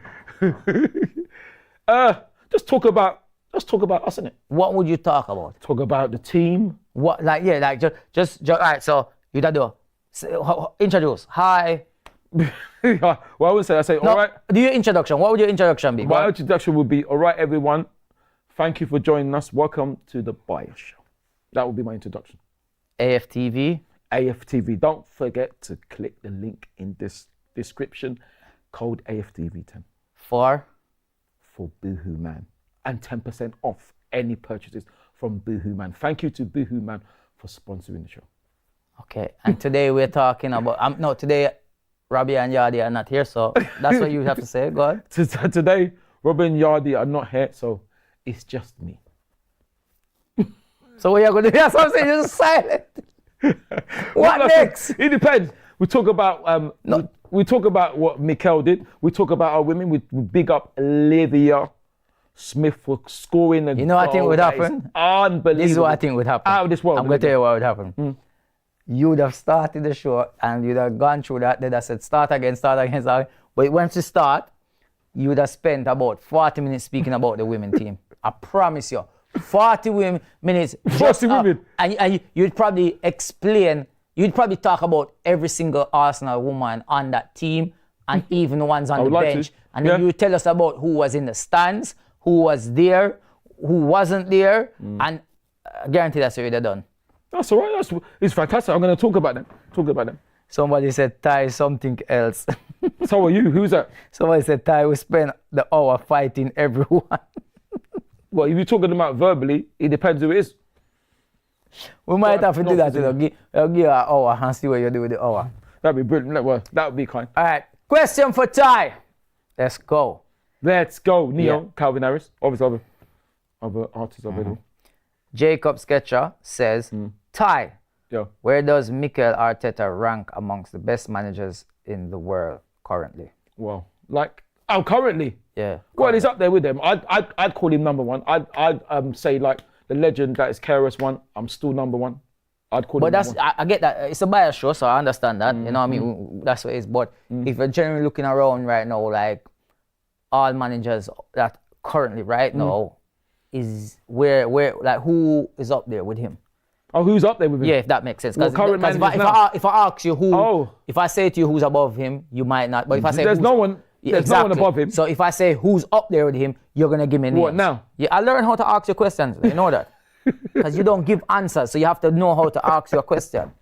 Just talk about us, innit? What would you talk about? Talk about the team. What, like, yeah, like just all right. So you do introduce. Hi. Well, I would say, all right. Do your introduction. What would your introduction be? My introduction would be, all right, everyone. Thank you for joining us. Welcome to the Buyer Show. That would be my introduction. AFTV. AFTV. Don't forget to click the link in this description. Code AFTV10. For Boohoo Man. And 10% off any purchases from Boohoo Man. Thank you to Boohoo Man for sponsoring the show. Okay, and today we're talking about, no, today Robbie and Yardi are not here, so that's what you have to say. Go on. Today, Robbie and Yardi are not here, so it's just me. So what are you going to do? That's what I'm saying, you're just silent. What next? It depends. We talk about we talk about what Mikel did. We talk about our women. We big up Olivia Smith for scoring a You know what I think would happen? Unbelievable. This is what I think would happen. Out of this world. I'm going to tell you what would happen. You would have started the show and you'd have gone through that. They'd have said, start again, start again, start again. But once you start, you would have spent about 40 minutes speaking about the women team. I promise you. 40 minutes. 40 women. And you'd probably explain, you'd probably talk about every single Arsenal woman on that team and even the ones on the bench. And then you would tell us about who was in the stands, who was there, who wasn't there. And I guarantee that's what you'd have done. That's all right. It's fantastic. I'm going to talk about them. Somebody said Ty something else. So are you? Who's that? Somebody said Ty will spend the hour fighting everyone. Well, if you're talking about verbally, it depends who it is. We might have to do that. I'll give you an hour and see what you do with the hour. That'd be brilliant. That would be kind. All right. Question for Ty. Let's go. Neo, Calvin Harris. Obviously, other artists available. Jacob Sketcher says, Ty, where does Mikel Arteta rank amongst the best managers in the world currently? Well, currently? Yeah. Well, he's up there with them. I'd call him number one. I'd say like the legend that is KRS-One. I'm still number one. I'd call him number one. I get that. It's a bias show, so I understand that. You know what I mean? That's what it is. But if you're generally looking around right now, like all managers that currently right now is where like who is up there with him? Oh, who's up there with him? Yeah, if that makes sense. Because if I ask you who, if I say to you who's above him, you might not. But if I say there's no one above him. So if I say who's up there with him, you're gonna give me names. What now? Yeah, I learned how to ask you questions. You know that, because you don't give answers, so you have to know how to ask your question.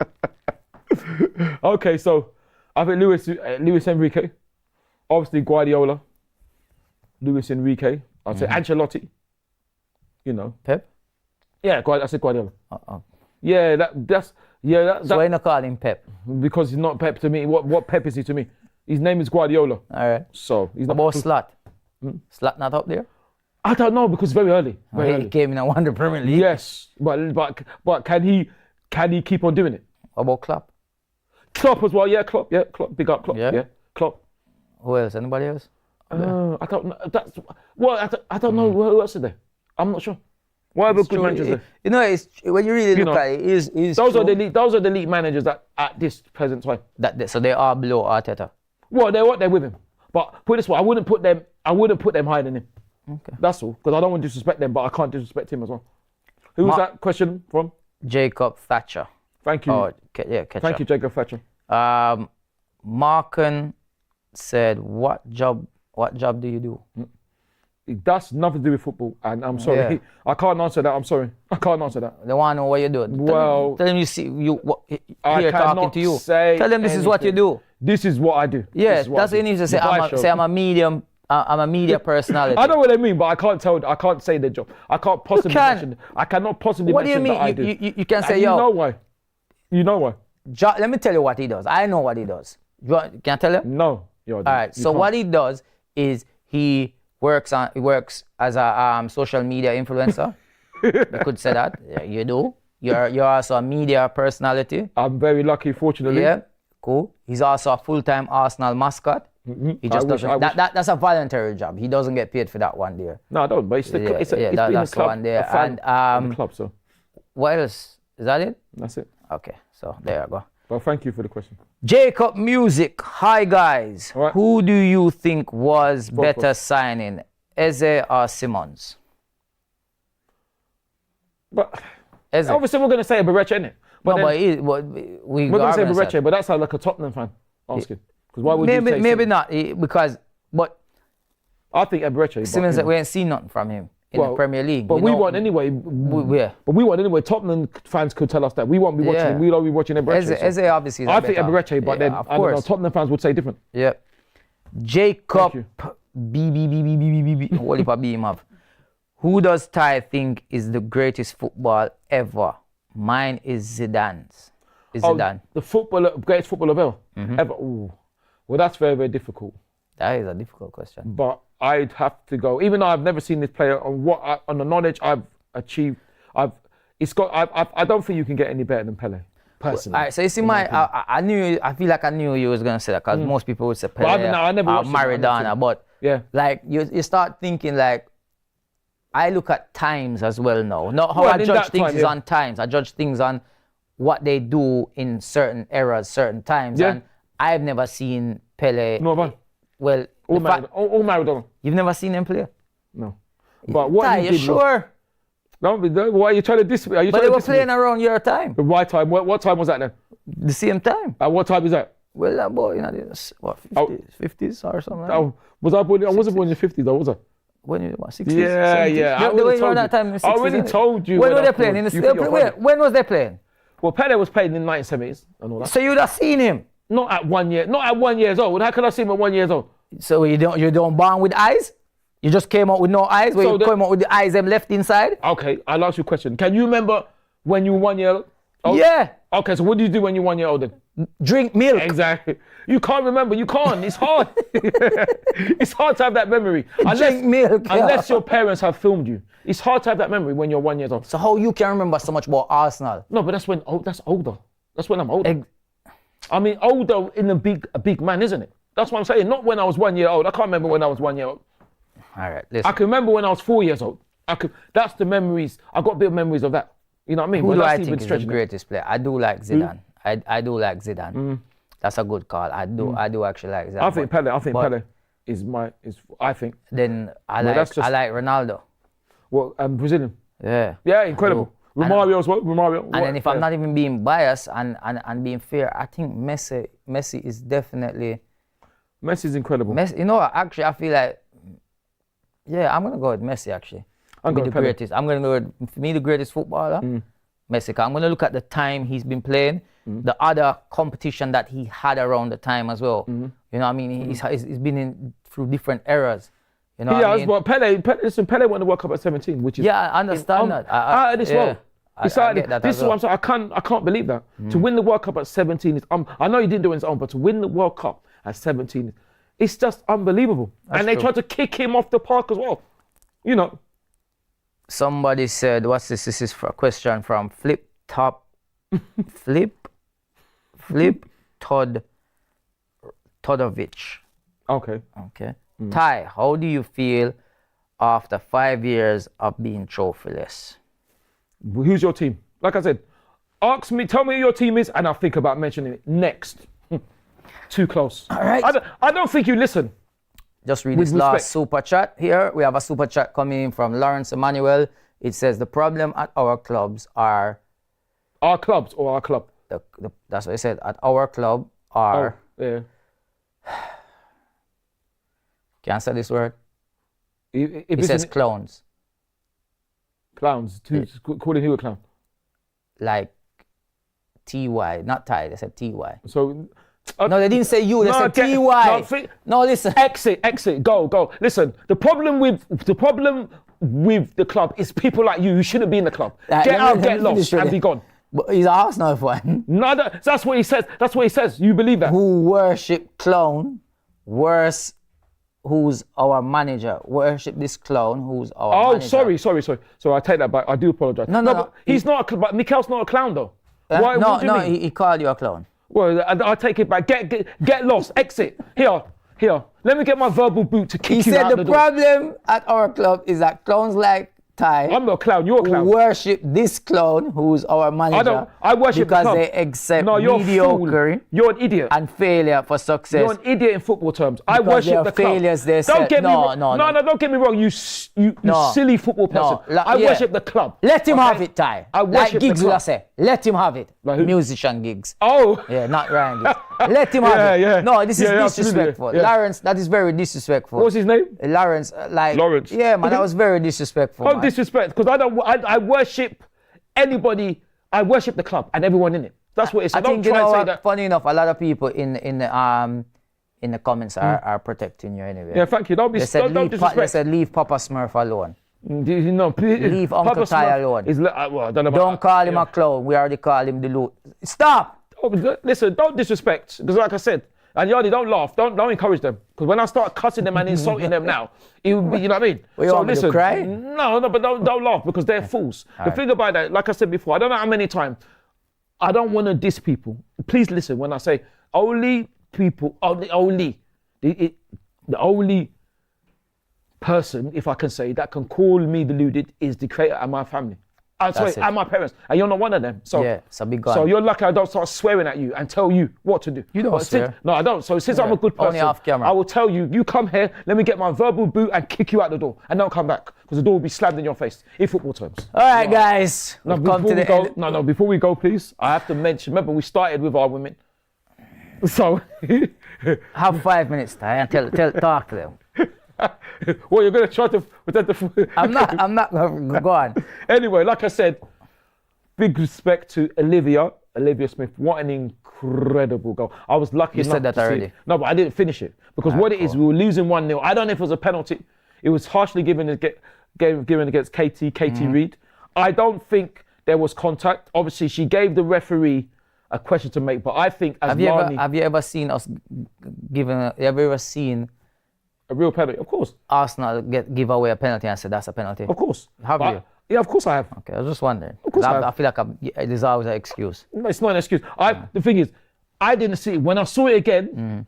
Okay, so I think Luis Enrique, obviously Guardiola, Luis Enrique. I'd say Ancelotti. You know. Pep? Yeah, I said Guardiola. Yeah, that's. So why not call him Pep? Because he's not Pep to me. What Pep is he to me? His name is Guardiola. All right. So he's not. About Slot? Slot not up there? I don't know because it's very early. He came in and won the Premier League. Yes, but can he keep on doing it? What about Klopp? Klopp as well. Yeah, Klopp. Yeah, Klopp. Big up Klopp. Yeah, Klopp. Who else? Anybody else? I don't know. I don't know who else is there. I'm not sure. What other good managers there? You know, it's when you really look at it, those are the elite managers at this present time. So they are below Arteta. Well, they're with him. But put it this way, I wouldn't put them higher than him. Okay. That's all. Because I don't want to disrespect them, but I can't disrespect him as well. Who was that question from? Jacob Thatcher. Thank you. Oh, Thank you, Jacob Thatcher. Marken said, "What job do you do?" That's nothing to do with football, and I'm sorry. Yeah. I can't answer that. I'm sorry. I can't answer that. They want to know what you do. Well, tell them you see here talking to you. Tell them this is what you do. This is what I do. Yeah, that's what you need to say. I'm a medium. I'm a media personality. I know what I mean, but I can't say the job. I can't possibly mention. I cannot possibly mention that I do. You can say, yo. You know why? You know why? Let me tell you what he does. I know what he does. Can I tell you? No. All right. So what he does is he works as a social media influencer. You could say that. Yeah, you do. You're also a media personality. I'm very lucky, fortunately. Yeah. Cool. He's also a full-time Arsenal mascot. He just doesn't. That's a voluntary job. He doesn't get paid for that one there. No, I don't. But it's that's the one there. And the club. So what else? Is that it? That's it. Okay. So there you go. Well, thank you for the question. Jacob Music. Hi guys. Right. Who do you think was better signing, Eze or Simmons? But Eze. Obviously, we're going to say Barrecha, innit? We're going to say Barrecha, but that's like a Tottenham fan asking. Because why would you say maybe not? Because I think Barrecha. Simmons, we ain't seen nothing from him in the Premier League. But we want anyway. But we want anyway. Tottenham fans could tell us that we won't be watching him. We'll all be watching Barrecha. Eze obviously. I think Barrecha, but then I don't know, Tottenham fans would say different. Yeah. Jacob B. What if I beat him up? Who does Ty think is the greatest football ever? Mine is Zidane's. Is Zidane. The greatest footballer ever. Ever. Ooh. Well, that's very, very difficult. That is a difficult question. But I'd have to go, even though I've never seen this player, on the knowledge I've achieved, I don't think you can get any better than Pele, personally. All right, so you see, I feel like I knew you was gonna say that because most people would say Pele I never or Maradona, but yeah, like you start thinking like, I look at times as well now. Not how I judge things is on times. I judge things on what they do in certain eras, certain times. Yeah. And I've never seen Pele. No, man. Well, all Maradona. You've never seen him play? No. But what you sure? No, why are you trying to diss me? But they were playing around your time. The right time. What time was that then? The same time. At what time is that? Well, about, you know, what, 50s or something like that. Was I born? I wasn't born in the 50s, though, was I? When you what, 60s? Yeah, 70s? yeah. I already told you. When were they playing? When was they playing? Well, Pele was playing in the 1970s and all that. So you'd have seen him? Not at 1 year. Not at 1 year old. How can I see him at 1 year old? So you don't born with eyes? You just came out with no eyes? Where you came out with the eyes them left inside? Okay, I'll ask you a question. Can you remember when you were 1 year old? Yeah. Okay, so what do you do when you're 1 year old then? Drink milk. Exactly. You can't remember. You can't. It's hard. It's hard to have that memory. Drink milk. Unless your parents have filmed you. It's hard to have that memory when you're 1 year old. So how you can remember so much about Arsenal? No, but that's older. That's when I'm older. I mean, older in a big man, isn't it? That's what I'm saying. Not when I was 1 year old. I can't remember when I was 1 year old. All right, listen. I can remember when I was 4 years old. That's the memories. I got a bit of memories of that. You know what I mean? Who do I think is the greatest player? I do like Zidane. I do like Zidane. That's a good call. I do actually like Zidane. I think Pele is I think. Then I like Ronaldo. Well, Brazilian. Yeah. Yeah, incredible. Romario as well. Romario. And then if I'm not even being biased and being fair, I think Messi is definitely. Messi's incredible. Messi, you know, actually, I feel like, yeah, I'm gonna go with Messi actually. I'm gonna go with, for me, the greatest footballer, Messi. I'm gonna look at the time he's been playing, the other competition that he had around the time as well. You know what I mean? He's been through different eras. You know what I mean? But Pele won the World Cup at 17, which is I understand that. Out of this world. I get that this is what I'm saying. I can't believe that. To win the World Cup at 17 is I know he didn't do it on his own, but to win the World Cup at 17, it's just unbelievable. That's and they true. tried to kick him off the park as well. You know. Somebody said, what's this? This is for a question from Flip Todovich. Okay. Ty, how do you feel after 5 years of being trophyless? Who's your team? Like I said, tell me who your team is, and I'll think about mentioning it next. Too close. All right. I don't think you listen. Just read this last super chat here. We have a super chat coming in from Lawrence Emmanuel. It says the problem at our clubs are. Our clubs or our club? That's what it said. At our club are. Oh, yeah. Can I say this word? It says clowns. Clowns. Calling who a clown? Like TY, not Ty. They said TY. So. No, they didn't say you. They said TY. No, listen. Exit. Go. Listen. The problem with the club is people like you who shouldn't be in the club. Get out, get lost, and be gone. But he's an Arsenal fan. No, that's what he says. That's what he says. You believe that? Who worship clown? Worse. Who's our manager? Worship this clown. Who's our manager? Sorry. So I take that back. I do apologize. No. But he's not. But Mikel's not a clown though. Why? What do you mean? He called you a clown. Well, I take it back. Get lost. Exit. Here. Let me get my verbal boot to kick you out the door. He said the problem at our club is that clowns like Ty. I'm not a clown. You're a clown. Worship this clown who's our manager. I worship because the club. They accept you're mediocre. You're an idiot. And failure for success. You're an idiot in football terms. I worship the club. Failures they don't get me wrong. No, don't get me wrong. You silly football person. I worship the club. Let him have it, Ty. I worship like Giggs the club. will say. Let him have it. Like who? Musician Giggs. Oh. Yeah, not Ryan Giggs. Let him have it. Yeah. No, this is disrespectful. Yeah. Lawrence, that is very disrespectful. What's his name? Lawrence. Lawrence. Yeah, man, that was very disrespectful. Oh, disrespect, because I worship anybody. I worship the club and everyone in it. That's what it's. I think, funny enough, a lot of people in the comments are protecting you anyway. Yeah, thank you. Don't disrespect. They said leave Papa Smurf alone. Please, leave Uncle Ty alone. I don't know Don't call him a clown. We already call him the loot. Stop. listen, don't disrespect, because like I said, and Yardy, don't laugh, don't encourage them, because when I start cussing them and insulting them now, it would be, you know what I mean? Well, you want me to cry? No, but don't laugh, because they're fools. The thing about that, like I said before, I don't know how many times, I don't want to diss people. Please listen when I say only people, the only person, if I can say, that can call me deluded is the creator and my family. And my parents. And you're not one of them. So, yeah, so be gone. So you're lucky I don't start swearing at you and tell you what to do. You don't swear. No, I don't. So since I'm a good person, only off camera. I will tell you, you come here, let me get my verbal boot and kick you out the door. And don't come back, because the door will be slammed in your face, in football terms. All right, guys. Before we go, please, I have to mention, remember we started with our women. So. Have 5 minutes, Ty, and talk to them. Well, you're going to try to pretend the... I'm not going to go on. Anyway, like I said, big respect to Olivia Smith. What an incredible goal. I was lucky enough You said that to already. see it. No, but I didn't finish it. Because what it is, we were losing 1-0. I don't know if it was a penalty. It was harshly given against Katie Reid. I don't think there was contact. Obviously, she gave the referee a question to make, but I think as Have you ever seen us have you ever seen a real penalty? Of course. Arsenal give away a penalty and say that's a penalty? Of course. Have you? Yeah, of course I have. Okay, I was just wondering. Of course I feel like there's always an excuse. No, it's not an excuse. The thing is, I didn't see it. When I saw it again,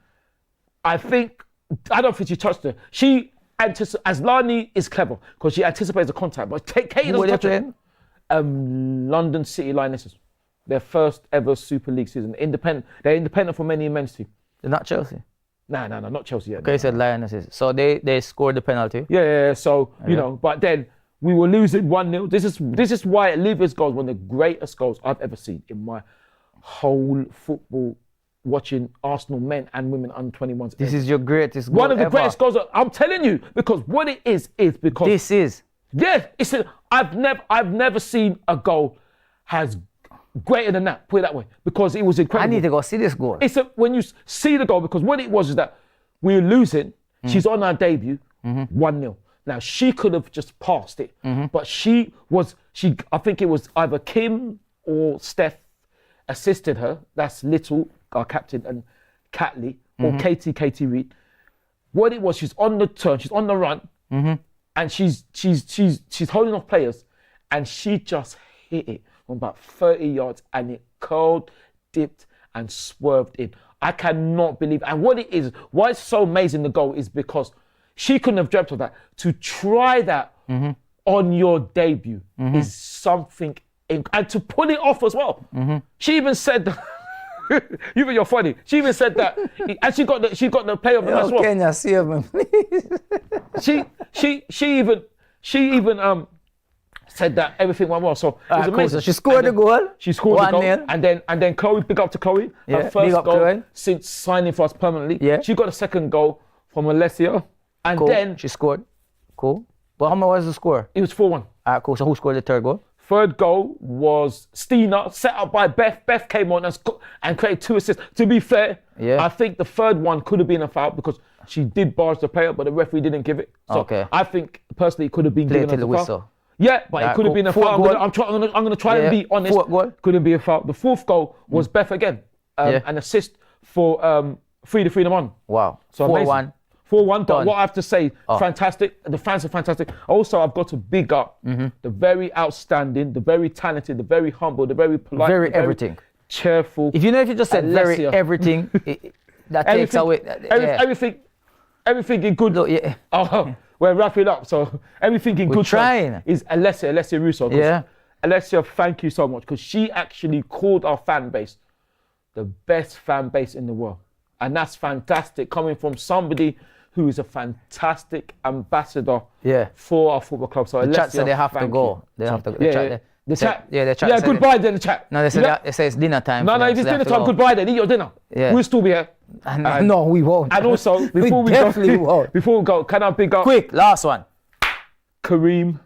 I don't think she touched her. As Lani is clever, because she anticipates the contact, but Katie doesn't touch it. London City Lionesses. Their first ever Super League season. Independent. They're independent from any immense team. They're not Chelsea? No, not Chelsea yet. Okay, you said Lionesses. So they scored the penalty? Yeah. So, you know, but then we were losing 1-0. This is why Olivia's goal is one of the greatest goals I've ever seen in my whole football watching Arsenal men and women under 21s. This is your greatest goal One of the ever. greatest goals. I'm telling you, because what it is because... This is? Yeah, I've never seen a goal has greater than that, put it that way, because it was incredible. I need to go see this goal. When you see the goal, because what it was is that we were losing, she's on her debut, 1-0. Now, she could have just passed it, but I think it was either Kim or Steph assisted her, that's Little, our captain, and Catley, or Katie Reid. What it was, she's on the turn, she's on the run, and she's holding off players, and she just hit it from about 30 yards, and it curled, dipped, and swerved in. I cannot believe, and what it is, why it's so amazing, the goal, is because she couldn't have dreamt of that. To try that on your debut is something, and to pull it off as well. She even said that. You're funny. She even said that, and she got the play of the match as well. Kenya, save me, please. She even said that everything went well. So it was amazing. Cool. So she scored the goal. She scored the goal, 1-0. and then Chloe, big up to Chloe. Her first goal since signing for us permanently. Yeah. She got a second goal from Alessia, and then she scored. Cool. But how much was the score? It was 4-1. Cool. So who scored the third goal? Third goal was Stina, set up by Beth. Beth came on and created 2 assists. To be fair, I think the third one could have been a foul because she did barge the player, but the referee didn't give it. So I think personally it could have been given as a foul. Yeah, but it could have been a foul. I'm going to try and be honest. Fourth goal? Couldn't be a foul. The fourth goal was Beth again. An assist for Freedom On. Wow. So 4-1. 4-1, but what I have to say, fantastic. The fans are fantastic. Also, I've got to big up the very outstanding, the very talented, the very humble, the very polite, very everything, cheerful. If you just said very everything, that takes away everything in good. Look, we're wrapping up. So everything in good trying is Alessia Russo. Yeah. Alessia, thank you so much, because she actually called our fan base the best fan base in the world, and that's fantastic coming from somebody who is a fantastic ambassador for our football club. So the chat said they have to go. They have to go. The chat. Yeah, goodbye then, the chat. No, they say it's dinner time. No, if it's dinner time, goodbye then. Eat your dinner. Yeah. We'll still be here. No, we won't. And also, before we go, can I big up? Quick, last one. Kareem.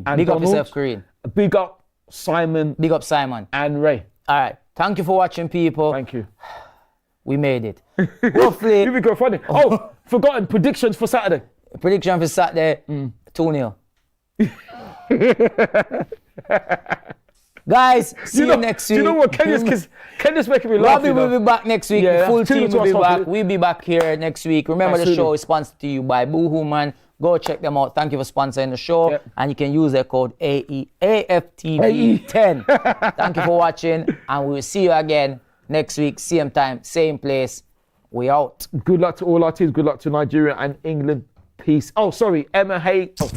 And big up yourself, Kareem. Big up Simon. Big up Simon. And Ray. All right. Thank you for watching, people. Thank you. We made it. Roughly. You've been funny. Oh, forgotten predictions for Saturday. Prediction for Saturday, 2-0. Guys, see you next week. Do you know what? Kenya's making me laugh. Robbie will be back next week. Yeah, the full team will be back. Absolutely. We'll be back here next week. Remember, the show is sponsored to you by Boohoo Man. Go check them out. Thank you for sponsoring the show. Yep. And you can use their code AFTV10. Thank you for watching. And we will see you again next week. Same time, same place. We out. Good luck to all our teams. Good luck to Nigeria and England. Peace. Oh, sorry. Emma Hay. Oh.